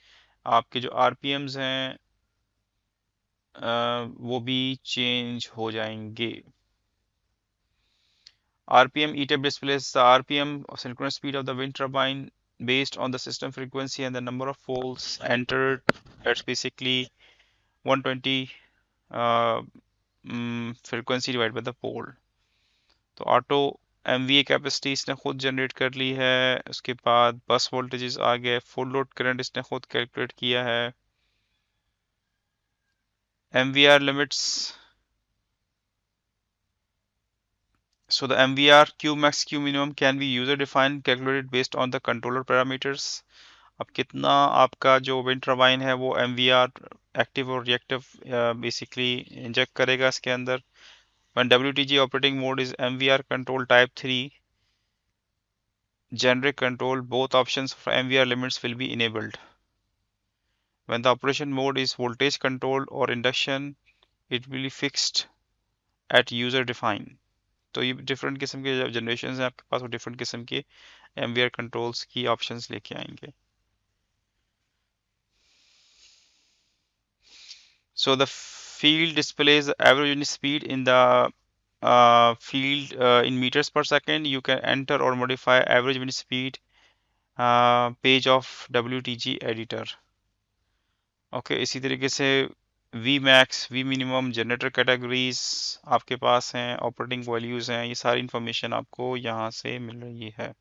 आपके जो RPMs हैं वो भी चेंज हो जाएंगे। RPM ETAP displays the RPM of synchronous speed of the wind turbine based on the system frequency and the number of poles entered. That's basically 120 frequency divided by the pole। तो auto MVA capacity इसने खुद generate कर ली है। उसके बाद बस voltages आ गए, full load current इसने खुद कैलकुलेट किया है। MVR limits, so the MVR Q max Q minimum can be user defined, calculated based on the controller parameters। अब कितना आपका जो विंड टर्बाइन है वो MVR एक्टिव और रिएक्टिव बेसिकली इंजेक्ट करेगा इसके अंदर। When WTG operating mode is MVR control type 3 generic control, both options for MVR limits will be enabled। When the operation mode is voltage control or induction, it will be fixed at user define। तो ये different किस्म के generation हैं आपके पास, वो different किस्म के MVR controls की ऑप्शंस लेके आएंगे। So the field displays the average unit speed in the field in meters per second। You can enter or modify average unit speed page of WTG editor। Okay इसी तरीके से V max, V minimum, generator categories आपके पास हैं, operating values हैं, ये सारी information आपको यहाँ से मिल रही है।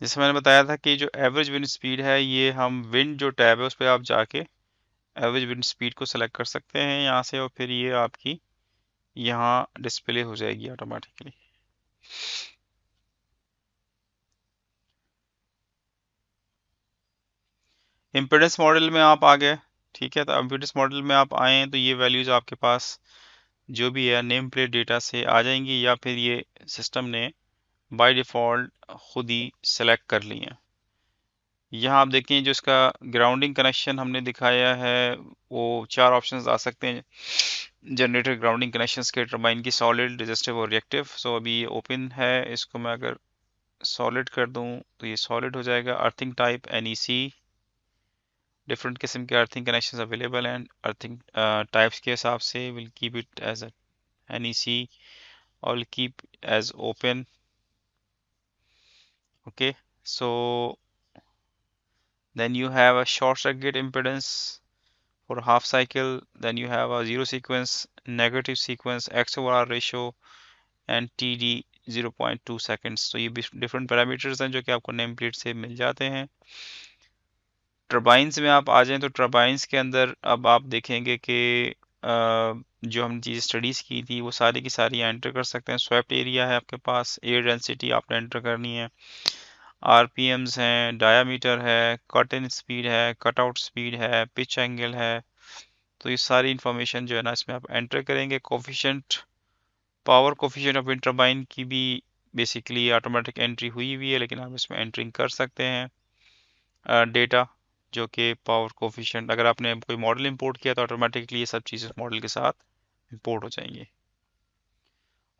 जैसे मैंने बताया था कि जो एवरेज विंड स्पीड है ये हम विंड जो टैब है उस पर आप जाके एवरेज विंड स्पीड को सेलेक्ट कर सकते हैं यहाँ से, और फिर ये आपकी यहाँ डिस्प्ले हो जाएगी ऑटोमेटिकली। इम्पीडेंस मॉडल में आप आ गए, ठीक है। तो इम्पीडेंस मॉडल में आप आए हैं तो ये वैल्यूज आपके पास जो भी है नेम प्लेट डेटा से आ जाएंगी, या फिर ये सिस्टम ने बाय डिफ़ॉल्ट खुद ही सेलेक्ट कर ली हैं। यहाँ आप देखें जो इसका ग्राउंडिंग कनेक्शन हमने दिखाया है वो 4 ऑप्शंस आ सकते हैं जनरेटर ग्राउंडिंग कनेक्शंस के, टरबाइन की सॉलिड, रेजिस्टिव और रिएक्टिव। सो अभी ये ओपन है, इसको मैं अगर सॉलिड कर दूं तो ये सॉलिड हो जाएगा। अर्थिंग टाइप NEC, डिफरेंट किस्म के अर्थिंग कनेक्शंस अवेलेबल हैं। अर्थिंग टाइप्स के हिसाब से will keep it as NEC or will keep as open. Okay, so then you have a short circuit impedance for half cycle, then you have a zero sequence, negative sequence, X over R ratio and TD 0.2 seconds. तो ये different parameters हैं जो कि आपको name plate से मिल जाते हैं। Turbines में आप आ जाएं तो टर्बाइंस के अंदर अब आप देखेंगे कि जो हमने चीज़ स्टडीज़ की थी वो सारी की सारी एंटर कर सकते हैं। स्वेप्ट एरिया है आपके पास, एयर डेंसिटी आपने एंटर करनी है, RPMs हैं, डायामीटर है, कट इन स्पीड है, कट आउट स्पीड है, पिच एंगल है। तो ये सारी इंफॉर्मेशन जो है ना इसमें आप एंटर करेंगे। Coefficient, power coefficient of wind turbine की भी बेसिकली ऑटोमेटिक एंट्री हुई हुई है, लेकिन आप इसमें एंट्रिंग कर सकते हैं डेटा जो कि पावर कोफिशिएंट, अगर आपने कोई मॉडल इंपोर्ट किया तो ऑटोमेटिकली ये सब चीज़ें मॉडल के साथ इंपोर्ट हो जाएंगी।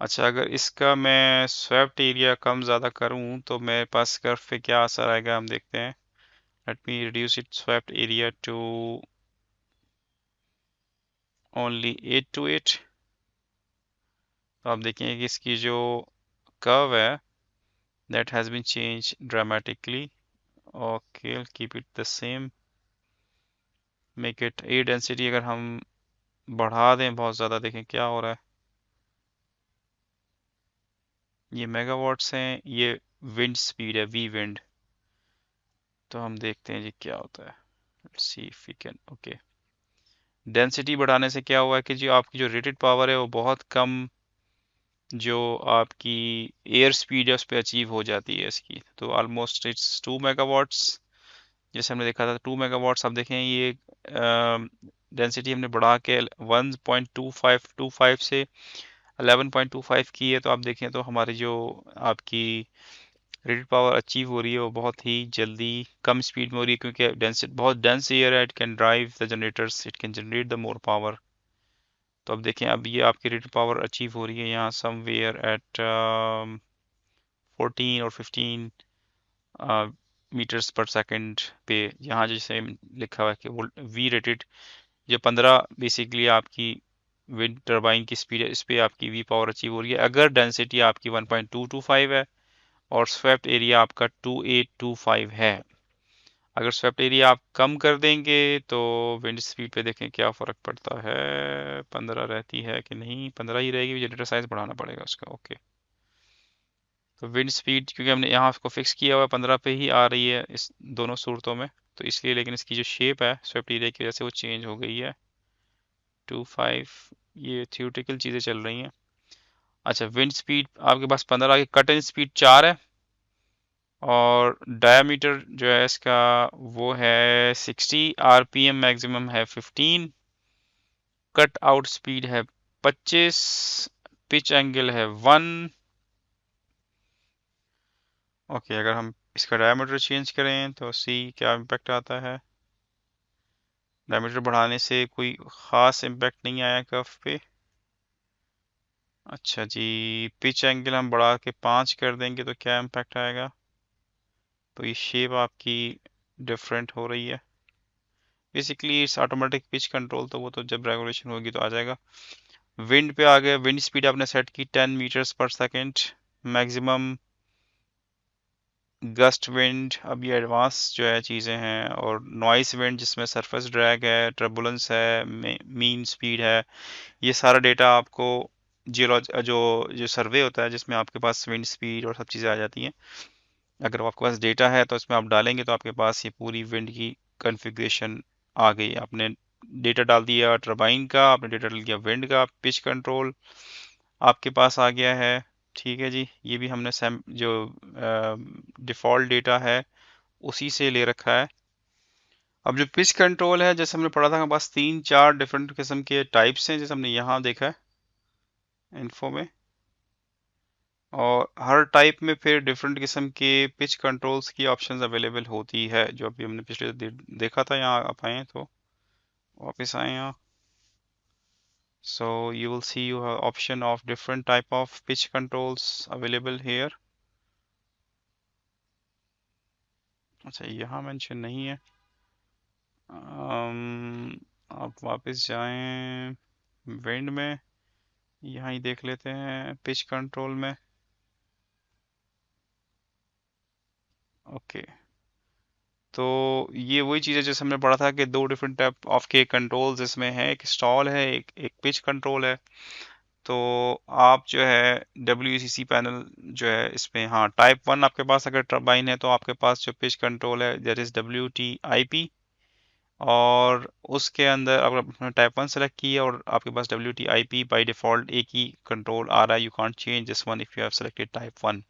अच्छा, अगर इसका मैं स्वेप्ट एरिया कम ज़्यादा करूँ तो मेरे पास कर्व पे क्या असर आएगा हम देखते हैं। Let me reduce its swept area to only 8 to 8। तो आप देखेंगे कि इसकी जो कर्व है that has been changed dramatically। Okay, I'll keep it the same, make it air density अगर हम बढ़ा दें बहुत ज़्यादा, देखें क्या हो रहा है। ये मेगावाट्स हैं, ये विंड स्पीड है, वी विंड। तो हम देखते हैं जी क्या होता है। Let's see if we can, okay। Density बढ़ाने से क्या हुआ है कि जो आपकी जो रेटेड पावर है वो बहुत कम जो आपकी एयर स्पीड है उस पर अचीव हो जाती है इसकी। तो ऑलमोस्ट इट्स 2 मेगावाट्स, जैसे हमने देखा था 2 मेगावाट्स। आप देखें ये डेंसिटी हमने बढ़ा के 1.2525 से 11.25 की है। तो आप देखें तो हमारी जो आपकी रेटेड पावर अचीव हो रही है वो बहुत ही जल्दी कम स्पीड में हो रही है, क्योंकि डेंसिटी बहुत डेंस एयर है। It can drive the generators, it can generate the more power. तो अब देखें अब ये आपकी रेटेड पावर अचीव हो रही है यहाँ समवेयर एट 14 और 15 मीटर्स पर सेकंड पे। यहाँ जैसे लिखा हुआ है कि वो वी रेटेड जो 15 बेसिकली आपकी विंड टर्बाइन की स्पीड है, इस पे आपकी वी पावर अचीव हो रही है अगर डेंसिटी आपकी 1.225 है और स्वेप्ट एरिया आपका 2825 है। अगर स्वेप्ट एरिया आप कम कर देंगे तो विंड स्पीड पे देखें क्या फ़र्क पड़ता है। 15 रहती है कि नहीं, 15 ही रहेगी, जनरेटर साइज बढ़ाना पड़ेगा उसका। ओके, तो विंड स्पीड क्योंकि हमने यहाँ उसको फिक्स किया हुआ है 15 पे ही आ रही है इस दोनों सूरतों में, तो इसलिए, लेकिन इसकी जो शेप है स्वेप्ट एरिया की वजह से वो चेंज हो गई है 25। ये थियोरेटिकल चीज़ें चल रही हैं। अच्छा, विंड स्पीड आपके पास 15 की, कट इन स्पीड 4 है और डायामीटर जो है इसका वो है 60, RPM मैक्सिमम है 15, कट आउट स्पीड है 25, पिच एंगल है 1। ओके, अगर हम इसका डायमीटर चेंज करें तो सी क्या इम्पैक्ट आता है। डायमीटर बढ़ाने से कोई ख़ास इम्पैक्ट नहीं आया कर्व पे। अच्छा जी, पिच एंगल हम बढ़ा के 5 कर देंगे तो क्या इम्पैक्ट आएगा। तो ये शेप आपकी डिफरेंट हो रही है। बेसिकली इस ऑटोमेटिक पिच कंट्रोल, तो वो तो जब रेगुलेशन होगी तो आ जाएगा। विंड पे आ गए, विंड स्पीड आपने सेट की 10 मीटर्स पर सेकेंड, मैक्सिमम गस्ट विंड। अब ये एडवांस जो है चीज़ें हैं, और नॉइस विंड जिसमें सरफेस ड्रैग है, टर्बुलेंस है, मीन स्पीड है, ये सारा डेटा आपको जो सर्वे होता है जिसमें आपके पास विंड स्पीड और सब चीज़ें आ जाती हैं। अगर आपके पास डेटा है तो इसमें आप डालेंगे तो आपके पास ये पूरी विंड की कॉन्फ़िगरेशन आ गई। आपने डेटा डाल दिया टरबाइन का, आपने डेटा डाल दिया विंड का, पिच कंट्रोल आपके पास आ गया है। ठीक है जी, ये भी हमने सैम जो डिफ़ॉल्ट डेटा है उसी से ले रखा है। अब जो पिच कंट्रोल है, जैसे हमने पढ़ा था, हमारे पास 3-4 डिफरेंट किस्म के टाइप्स हैं, जैसे हमने यहाँ देखा है इन्फो में, और हर टाइप में फिर डिफरेंट किस्म के पिच कंट्रोल्स की ऑप्शंस अवेलेबल होती है, जो अभी हमने पिछले देखा था। यहाँ आप आए तो वापस आए यहाँ, so you will see you have option of different type of pitch controls available here। अच्छा, यहाँ मेंशन नहीं है। आप वापस जाएं विंड में, यहाँ ही देख लेते हैं पिच कंट्रोल में। ओके, तो ये वही चीज़ है जैसे हमने पढ़ा था कि दो डिफरेंट टाइप ऑफ के कंट्रोल्स इसमें है, एक स्टॉल है, एक पिच कंट्रोल है। तो आप जो है WCC पैनल जो है इसमें, हाँ टाइप 1 आपके पास अगर टर्बाइन है तो आपके पास जो पिच कंट्रोल है दैट इज WTIP, और उसके अंदर अगर आपने टाइप 1 सेलेक्ट किया और आपके पास WTIP बाय डिफॉल्ट एक ही कंट्रोल आ रहा है, you can't change this one if you have selected type 1।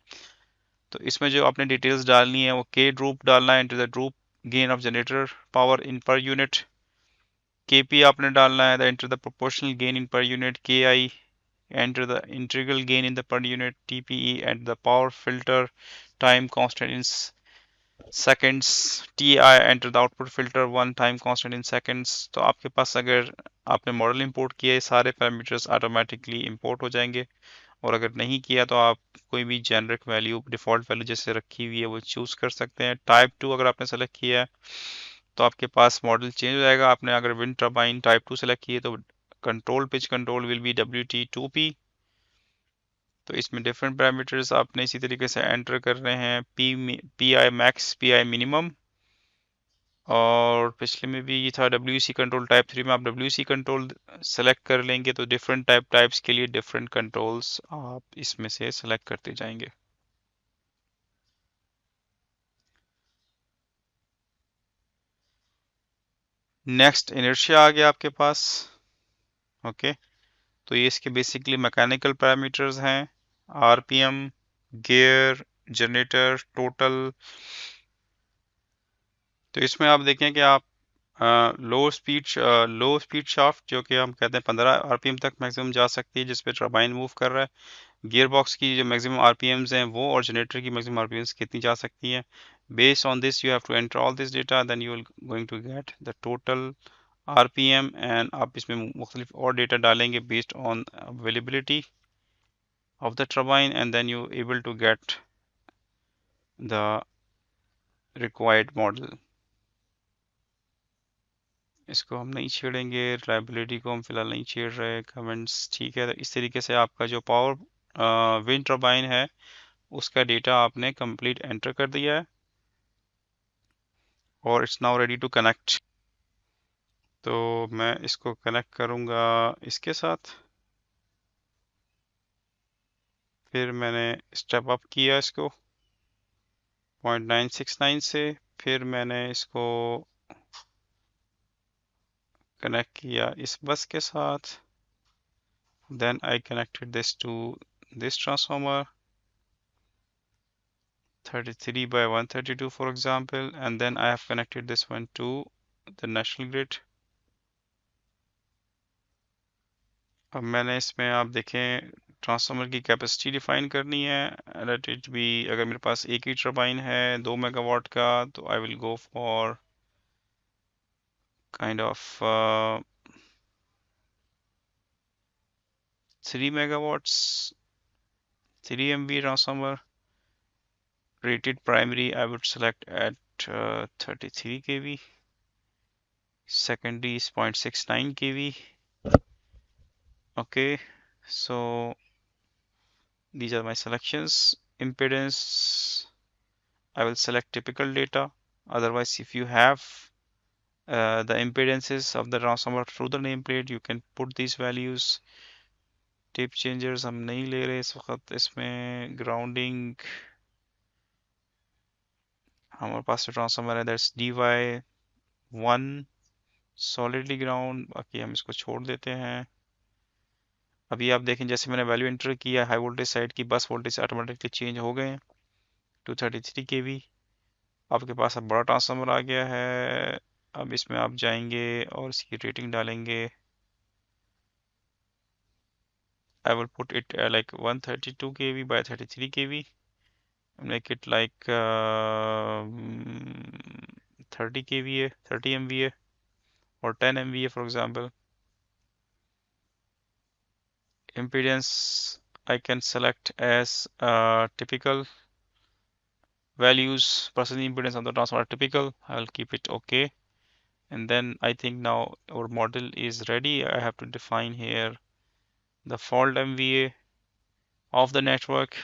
तो इसमें जो आपने डिटेल्स डालनी है वो के ड्रूप डालना है, into the drupe gain of generator power in per unit. KP आपने डालना है, the into the proportional gain in per unit. KI enter the integral gain in the per unit, TPE and the power filter time constant in seconds, TI enter the output filter one time constant in seconds। तो आपके पास अगर आपने model import किया है सारे parameters automatically import हो जाएंगे, और अगर नहीं किया तो आप कोई भी जेनरिक वैल्यू डिफॉल्ट वैल्यू जैसे रखी हुई है वो चूज कर सकते हैं। टाइप 2 अगर आपने सेलेक्ट किया है तो आपके पास मॉडल चेंज हो जाएगा। आपने अगर विंड टर्बाइन टाइप 2 सेलेक्ट किए तो control pitch control will be WT2P। तो इसमें डिफरेंट पैरामीटर्स आपने इसी तरीके से एंटर कर रहे हैं, PI मैक्स, PI मिनिमम, और पिछले में भी ये था WC कंट्रोल। टाइप 3 में आप WC कंट्रोल सेलेक्ट कर लेंगे तो डिफरेंट टाइप्स के लिए डिफरेंट कंट्रोल्स आप इसमें से सेलेक्ट करते जाएंगे। नेक्स्ट इनर्शिया आ गया आपके पास। ओके, तो ये इसके बेसिकली मैकेनिकल पैरामीटर्स हैं, RPM, गियर, जनरेटर, टोटल। तो इसमें आप देखें कि आप लो स्पीड शाफ्ट जो कि हम कहते हैं 15 RPM तक मैक्सिमम जा सकती है जिस पे टर्बाइन मूव कर रहा है। गियर बॉक्स की जो मैक्सिमम RPMs हैं वो, और जनरेटर की मैक्सिमम RPMs कितनी जा सकती हैं। Based on this you have to enter all this data, then you will going to get the total RPM। And आप इसमें मुख्तलिफ और डेटा डालेंगे based on availability of the turbine, and then you able to get the required model. इसको हम नहीं छेड़ेंगे, reliability को हम फिलहाल नहीं छेड़ रहे, कमेंट्स ठीक है। तो इस तरीके से आपका जो पावर विंड टर्बाइन है उसका डेटा आपने कंप्लीट एंटर कर दिया है, और it's now ready to connect. तो मैं इसको कनेक्ट करूँगा इसके साथ। फिर मैंने स्टेप अप किया इसको 0.969 से, फिर मैंने इसको कनेक्ट किया इस बस के साथ। Then I connected this to this transformer 33 by 132 for example, and then I have connected this one to the national grid। अब मैंने इसमें आप देखें ट्रांसफार्मर की कैपेसिटी डिफाइन करनी है। लेट इट बी, अगर मेरे पास एक ही टर्बाइन है 2 मेगावाट का तो I will go for kind of 3 megawatts 3 MV transformer। rated primary I would select at 33 kV, secondary is 0.69 kV। okay, so these are my selections। impedance I will select typical data, otherwise if you have the impedances of the transformer through the nameplate you can put these values। Tip changers हम नहीं ले रहे इस वक्त, इसमें grounding हमारे पास जो transformer है दैट्स DY1 सॉलिडली ग्राउंड, बाकी हम इसको छोड़ देते हैं। अभी आप देखें जैसे मैंने वैल्यू एंटर किया हाई वोल्टेज साइड की बस वोल्टेज ऑटोमेटिकली चेंज हो गए हैं 233 kV। आपके पास अब बड़ा ट्रांसफार्मर आ गया है। अब इसमें आप जाएंगे और इसकी रेटिंग डालेंगे। I will put it like 132 kV by 33 kV, make it like 30 kVA, 30 MVA or 10 MVA for example। impedance I can select as typical values, percentage impedance of the transformer typical, I will keep it okay। And then I think now our model is ready. I have to define here the fault MVA of the network.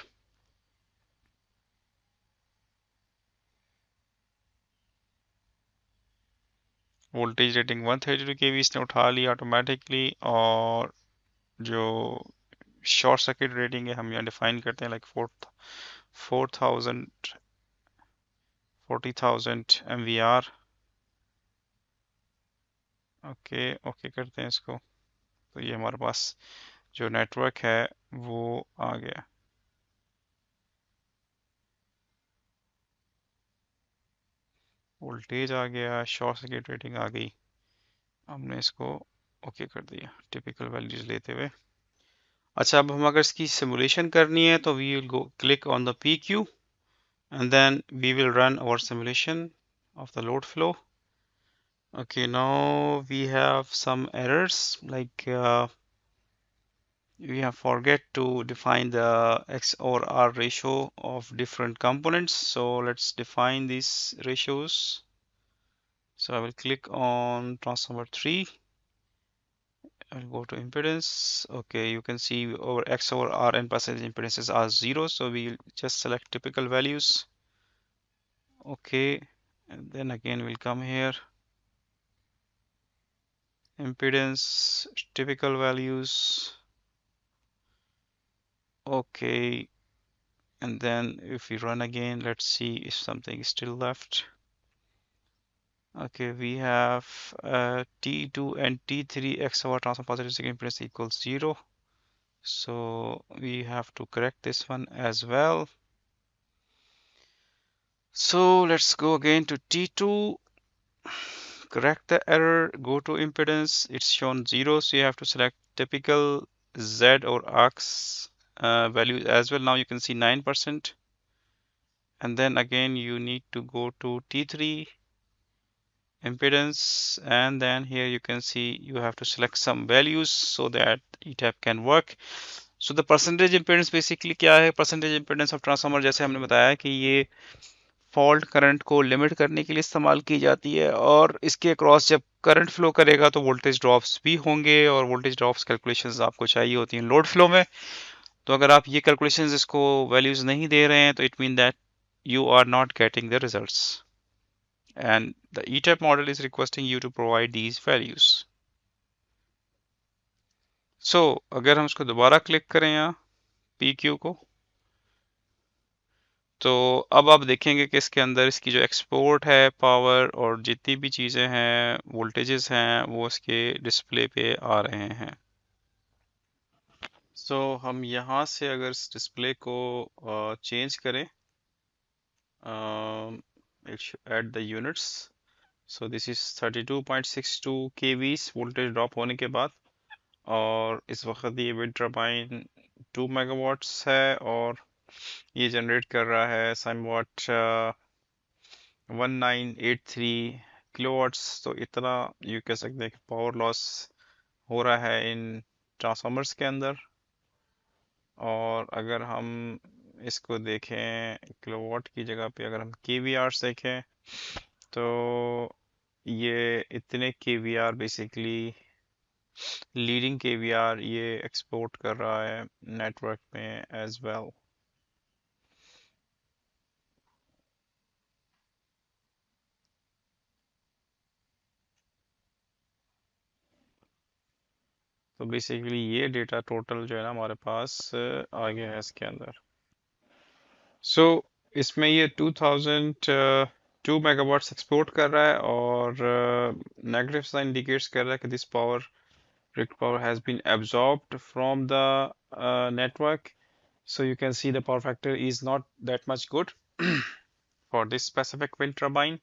Voltage rating 132 kV इसने उठा ली automatically, और जो short circuit rating है हम यहाँ define करते हैं like 40,000 MVR। Okay okay करते हैं इसको। तो ये हमारे पास जो नेटवर्क है वो आ गया। वोल्टेज आ गया, शॉर्ट सर्किट रेटिंग आ गई, हमने इसको ओके कर दिया टिपिकल वैल्यूज लेते हुए। अच्छा, अब हम अगर इसकी सिमुलेशन करनी है तो we will go click on the PQ and then we will run our simulation of the load flow. Okay, now we have some errors like we have forget to define the X or R ratio of different components. So let's define these ratios. So I will click on transformer 3. I will go to impedance. Okay, you can see our X over R and percentage impedances are 0. So we will just select typical values. Okay, and then again we'll come here. Impedance, typical values. Okay, and then if we run again, let's see if something is still left. Okay, we have T2 and T3 X over transform positive signal impedance equals 0. So we have to correct this one as well. So let's go again to T2, correct the error, go to impedance, it's shown 0, so you have to select typical Z or X value as well. Now you can see 9%. And then again you need to go to T3 impedance, and then here you can see you have to select some values so that ETAP can work. So the percentage impedance basically क्या है? Percentage impedance of transformer जैसे हमने बताया कि ये fault current को limit करने के लिए इस्तेमाल की जाती है, और इसके अक्रॉस जब करंट फ्लो करेगा तो वोल्टेज ड्रॉप्स भी होंगे, और वोल्टेज ड्रॉप्स कैलकुलेशंस आपको चाहिए होती हैं लोड फ्लो में। तो अगर आप ये कैलकुलेशंस इसको वैल्यूज नहीं दे रहे हैं तो it mean that you are not getting the results, and the ETAP model is requesting you to provide these values. So अगर हम इसको दोबारा क्लिक करें यहाँ PQ को, तो अब आप देखेंगे कि इसके अंदर इसकी जो एक्सपोर्ट है पावर और जितनी भी चीज़ें हैं वोल्टेजेस हैं वो इसके डिस्प्ले पे आ रहे हैं। सो हम यहाँ से अगर इस डिस्प्ले को चेंज करें, it should add the units. So this is 32.62 kVs voltage drop होने के बाद, और इस वक्त ये विंड टर्बाइन 2 मेगावाट्स है और ये जनरेट कर रहा है समवॉट 1983 किलोवाट्स। तो इतना यू कह सकते हैं कि पावर लॉस हो रहा है इन ट्रांसफार्मर्स के अंदर। और अगर हम इसको देखें किलोवाट की जगह पे अगर हम केवीआर देखें तो ये इतने केवीआर बेसिकली लीडिंग केवीआर ये एक्सपोर्ट कर रहा है नेटवर्क में एज वेल। तो बेसिकली ये डेटा टोटल जो है ना हमारे पास आ गया है इसके अंदर। सो इसमें ये 2002 मेगावाट्स एक्सपोर्ट कर रहा है, और नेगेटिव साइन इंडिकेट्स कर रहा है कि this power peak power has been absorbed from the network. So you can see the power factor is not that much good for this specific wind turbine.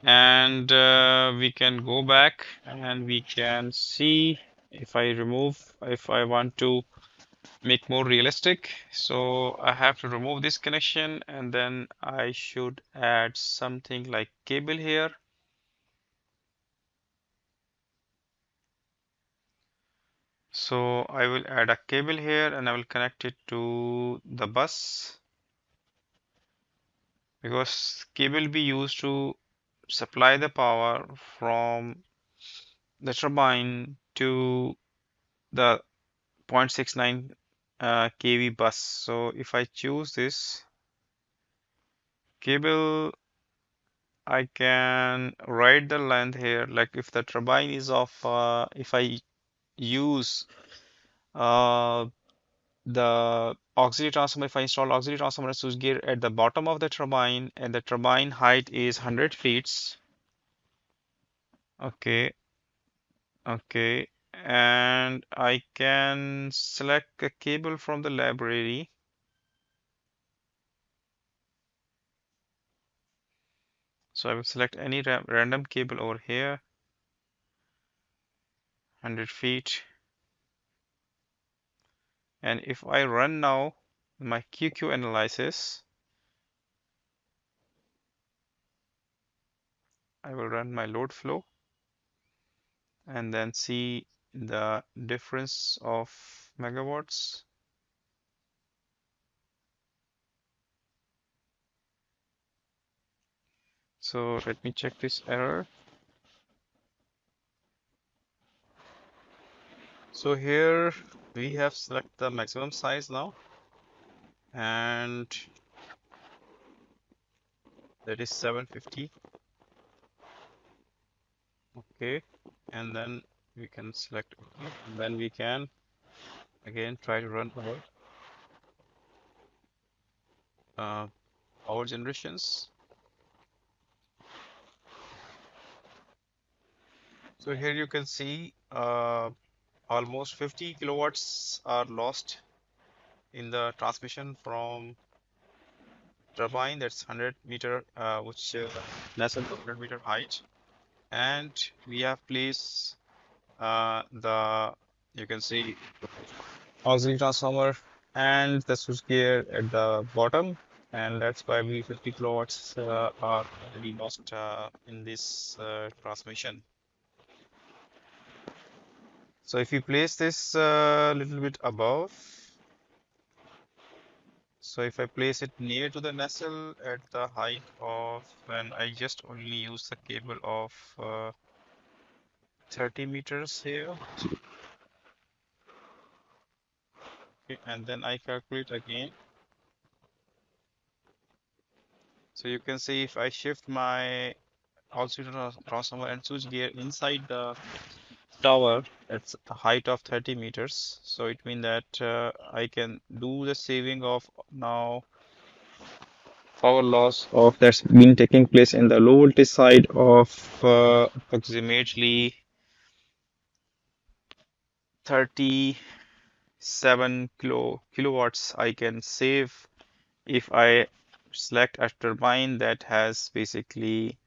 And we can go back and we can see if I want to make more realistic. So I have to remove this connection, and then I should add something like cable here. So I will add a cable here and I will connect it to the bus, because cable be used to supply the power from the turbine to the 0.69 kV bus. So if I choose this cable, I can write the length here. Like if the turbine is of, if I use the auxiliary transformer, if I install auxiliary transformer and switchgear at the bottom of the turbine and the turbine height is 100 feet. Okay, okay. And I can select a cable from the library. So I will select any random cable over here, 100 feet. And if I run now my QQ analysis, I will run my load flow and then see the difference of megawatts. So let me check this error. So here we have select the maximum size now, and that is 750. Okay, and then we can select OK, and then we can again try to run power generations. So here you can see almost 50 kilowatts are lost in the transmission from turbine, that's 100 meter, which less than 100-meter height. And we have placed the, you can see, auxiliary transformer and the switchgear at the bottom, and that's why we 50 kilowatts are already lost in this transmission. So if you place this a little bit above, so if I place it near to the nacelle at the height of, and I just only use the cable of 30 meters here, okay, and then I calculate again. So you can see if I shift my auxiliary transformer and switchgear inside the tower, it's a height of 30 meters. So it means that I can do the saving of now power loss of that's been taking place in the low voltage side of approximately 37 kilowatts I can save if I select a turbine that has basically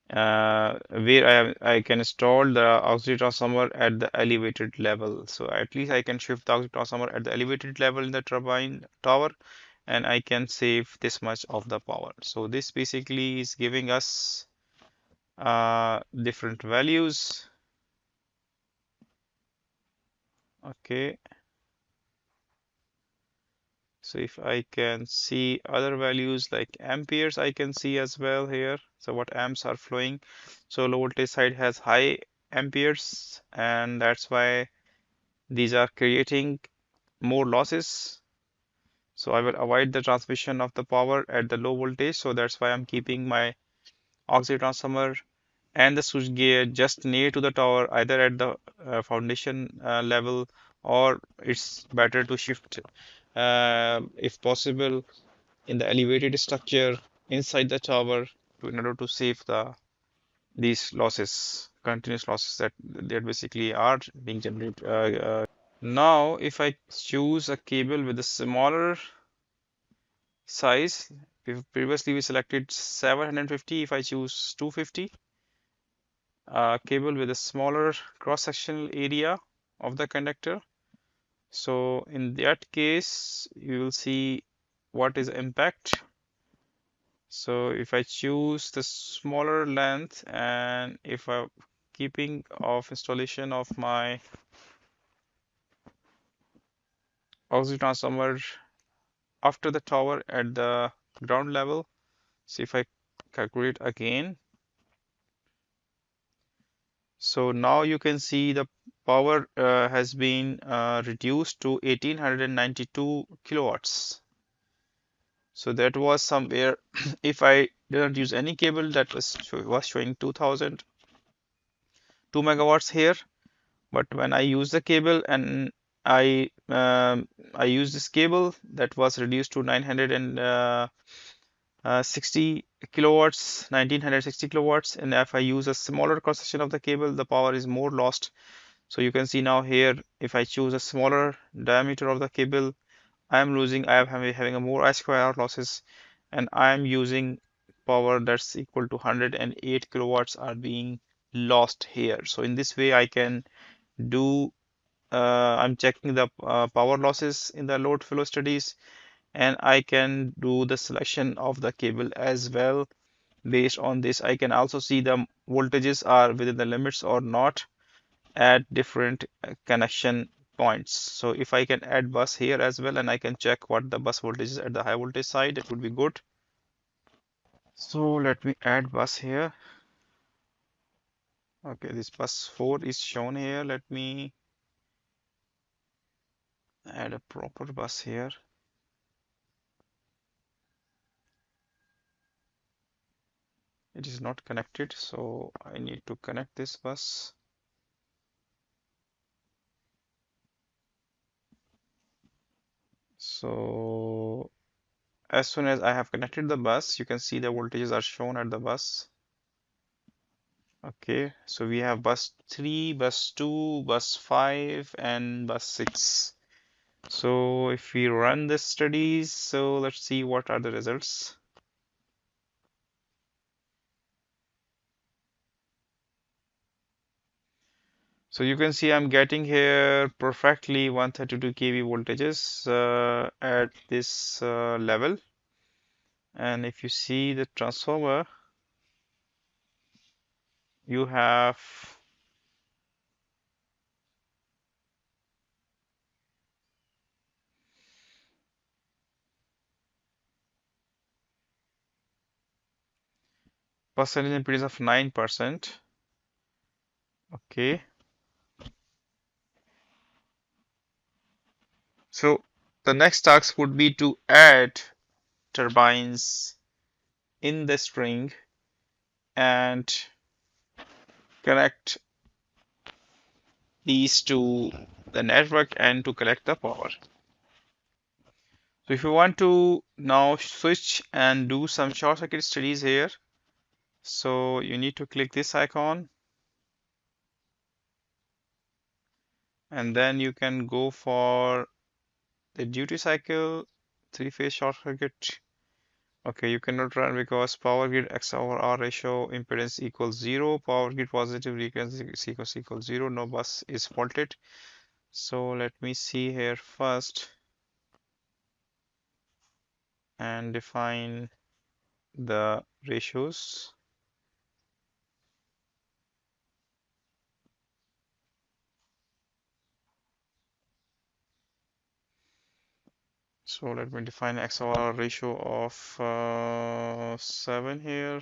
where I can install the auxiliary transformer at the elevated level. So at least I can shift the auxiliary transformer at the elevated level in the turbine tower, and I can save this much of the power. So this basically is giving us different values. Okay. So if I can see other values like amperes, I can see as well here. So what amps are flowing. So low voltage side has high amperes, and that's why these are creating more losses. So I will avoid the transmission of the power at the low voltage. So that's why I'm keeping my auxiliary transformer and the switchgear just near to the tower, either at the foundation level, or it's better to shift, if possible, in the elevated structure inside the tower in order to save these losses, continuous losses that basically are being generated. Now, if I choose a cable with a smaller size, previously we selected 750. If I choose 250, cable with a smaller cross-sectional area of the conductor. So in that case, you will see what is impact. So if I choose the smaller length, and if I'm keeping of installation of my auxiliary transformer after the tower at the ground level, so if I calculate again, So now you can see the power has been reduced to 1892 kilowatts. So that was somewhere, if I didn't use any cable, that was showing 2002 megawatts here. But when I use the cable and I use this cable, that was reduced to 960 kilowatts, 1960 kilowatts. And if I use a smaller cross section of the cable, the power is more lost. So you can see now here, if I choose a smaller diameter of the cable, I am losing, I am having a more I square R losses, and I am using power that's equal to 108 kilowatts are being lost here. So in this way, I can do, I'm checking the power losses in the load flow studies, and I can do the selection of the cable as well. Based on this, I can also see the voltages are within the limits or not at different connection points. So if I can add bus here as well, and I can check what the bus voltage is at the high voltage side, it would be good. So let me add bus here. Okay, this bus 4 is shown here. Let me add a proper bus here. It is not connected, so I need to connect this bus. So as soon as I have connected the bus, you can see the voltages are shown at the bus. Okay, so we have bus 3, bus 2, bus 5, and bus 6. So if we run the studies, so let's see what are the results. So you can see I'm getting here perfectly 132 kV voltages at this level. And if you see the transformer, you have percentage impedance of 9%. Okay. So the next task would be to add turbines in the string and connect these to the network and to collect the power. So if you want to now switch and do some short circuit studies here, so you need to click this icon, and then you can go for the duty cycle, three-phase short circuit. Okay, you cannot run because power grid X over R ratio impedance equals 0, power grid positive frequency equals 0, no bus is faulted. So let me see here first and define the ratios. So let me define XOR ratio of 7 here,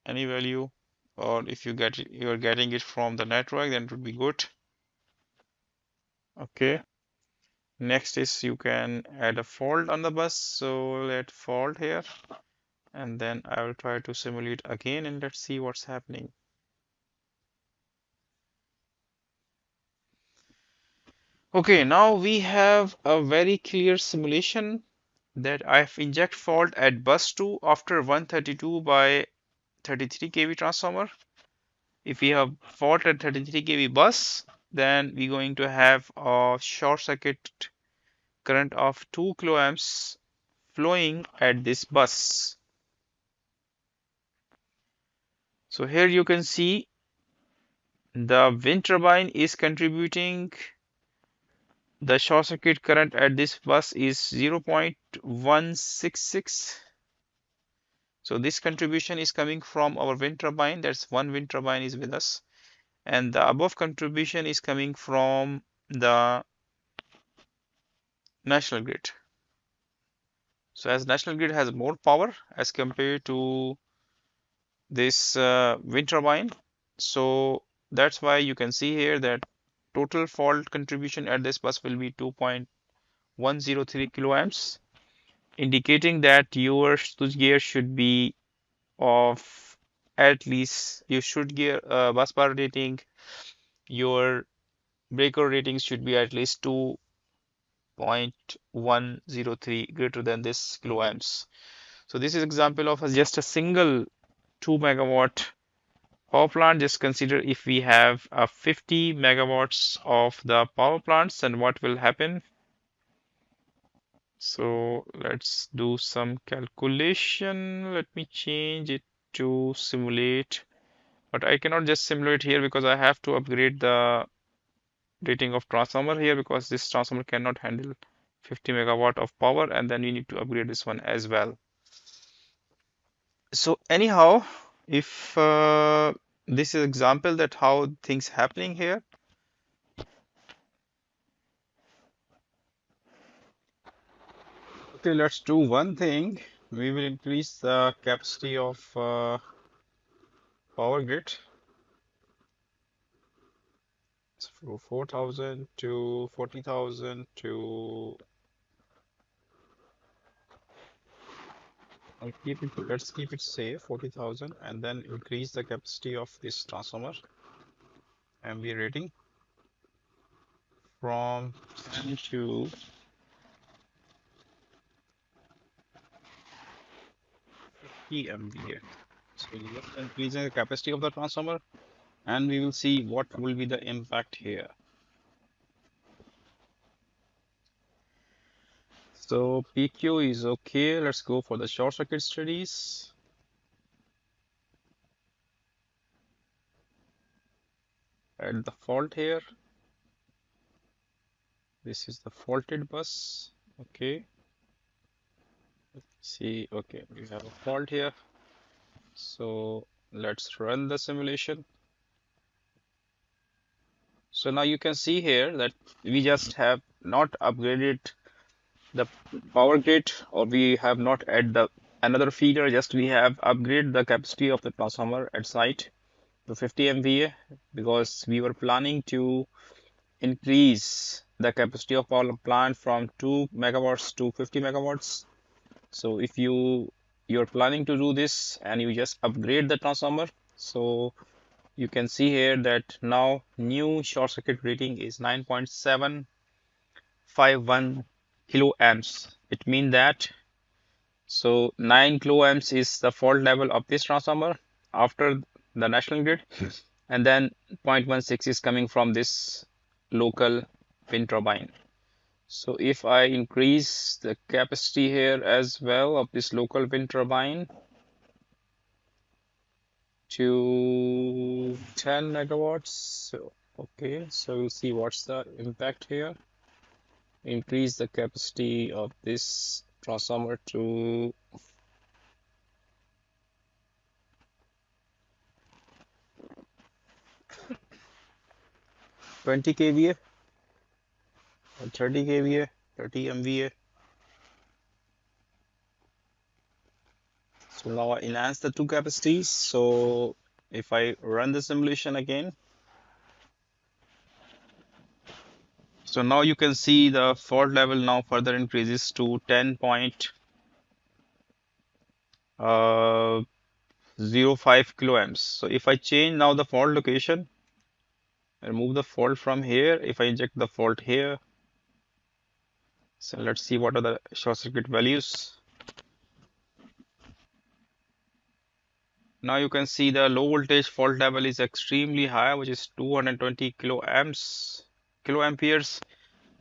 any value, or if you're getting it from the network, then it would be good. Okay. Next is you can add a fault on the bus. So let fault here, and then I will try to simulate again, and let's see what's happening. Okay, now we have a very clear simulation that I've inject fault at bus 2 after 132 by 33 kV transformer. If we have fault at 33 kV bus, then we're going to have a short circuit current of 2 kiloamps flowing at this bus. So here you can see the wind turbine is contributing. The short circuit current at this bus is 0.166. So this contribution is coming from our wind turbine. That's one wind turbine is with us. And the above contribution is coming from the national grid. So as national grid has more power as compared to this wind turbine. So that's why you can see here that total fault contribution at this bus will be 2.103 kiloamps, indicating that your switchgear should be of at least your switchgear bus bar rating, your breaker ratings should be at least 2.103 greater than this kiloamps. So this is example of just a single 2 megawatt power plant. Just consider if we have 50 megawatts of the power plants, and what will happen. So let's do some calculation. Let me change it to simulate, but I cannot just simulate here because I have to upgrade the rating of transformer here, because this transformer cannot handle 50 megawatt of power, and then we need to upgrade this one as well. So anyhow, if this is example that how things happening here. Okay, let's do one thing. We will increase the capacity of power grid from 4,000 to 40,000 to let's keep it safe 40,000, and then increase the capacity of this transformer MVA rating from 10 to 50 MVA. So just increasing the capacity of the transformer, and we will see what will be the impact here. So PQ is okay. Let's go for the short circuit studies. Add the fault here. This is the faulted bus. Okay. Let's see, okay, we have a fault here. So let's run the simulation. So now you can see here that we just have not upgraded the power grid, or we have not added the another feeder, just we have upgraded the capacity of the transformer at site to 50 MVA, because we were planning to increase the capacity of our plant from 2 megawatts to 50 megawatts. So if you're planning to do this and you just upgrade the transformer, so you can see here that now new short circuit rating is 9.751 kiloamps. It means that so 9 kiloamps is the fault level of this transformer after the national grid, and then 0.16 is coming from this local wind turbine. So if I increase the capacity here as well of this local wind turbine to 10 megawatts, so okay, so we'll see what's the impact here. Increase the capacity of this transformer to 20 kVA or 30 kVA, 30 MVA. So now I enhance the two capacities. So if I run the simulation again, so now you can see the fault level now further increases to 10.05 kiloamps. So if I change now the fault location, I remove the fault from here. If I inject the fault here, so let's see what are the short circuit values. Now you can see the low voltage fault level is extremely high, which is 220 kiloamperes.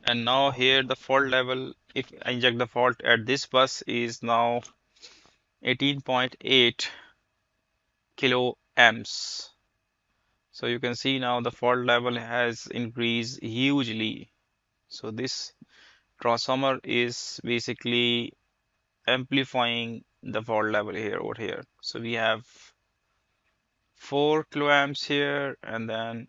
And now here the fault level, if I inject the fault at this bus, is now 18.8 kiloamps. So you can see now the fault level has increased hugely. So this transformer is basically amplifying the fault level here over here. So we have 4 kiloamps here, and then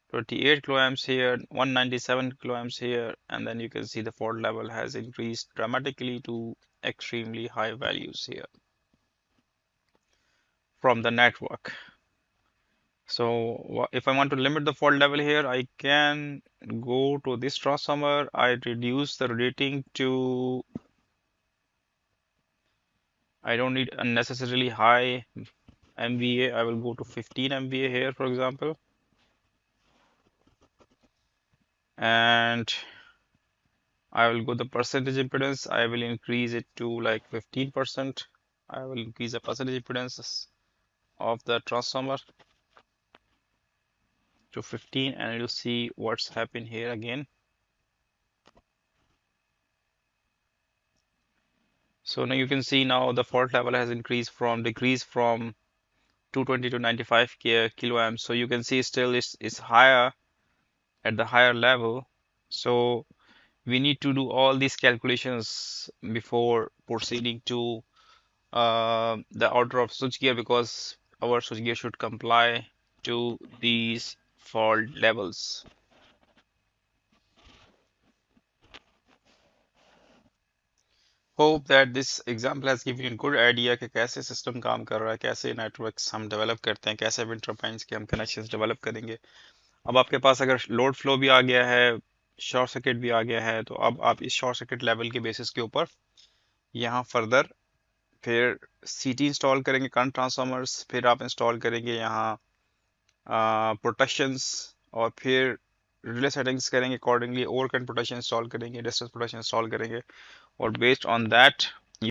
28 kiloamps here, 197 kiloamps here, and then you can see the fault level has increased dramatically to extremely high values here. from the network. So if I want to limit the fault level here, I can go to this transformer. I reduce the rating to, I don't need unnecessarily high MVA. I will go to 15 MVA here, for example. And I will go the percentage impedance. I will increase it to like 15%. I will increase the percentage impedance of the transformer to 15, and you'll see what's happened here again. So now you can see now the fault level has decreased from 220 to 95 kiloamps. So you can see still it's higher at the higher level. So we need to do all these calculations before proceeding to the order of switchgear, because our switchgear should comply to these fault levels. Hope that this example has given you a good idea कि कैसे system काम कर रहा है, कैसे networks हम develop करते हैं, कैसे विंड टर्बाइंस के हम कनेक्शंस डेवलप करेंगे। अब आपके पास अगर लोड फ्लो भी आ गया है, शॉर्ट सर्किट भी आ गया है, तो अब आप इस शॉर्ट सर्किट लेवल के बेसिस के ऊपर यहाँ फर्दर फिर सीटी इंस्टॉल करेंगे, करंट ट्रांसफार्मर्स, फिर आप इंस्टॉल करेंगे यहाँ प्रोटेक्शंस, और फिर रिले सेटिंग्स करेंगे accordingly, over current protection install करेंगे, डिस्टेंस प्रोटेक्शन इंस्टॉल करेंगे, और बेस्ड ऑन दैट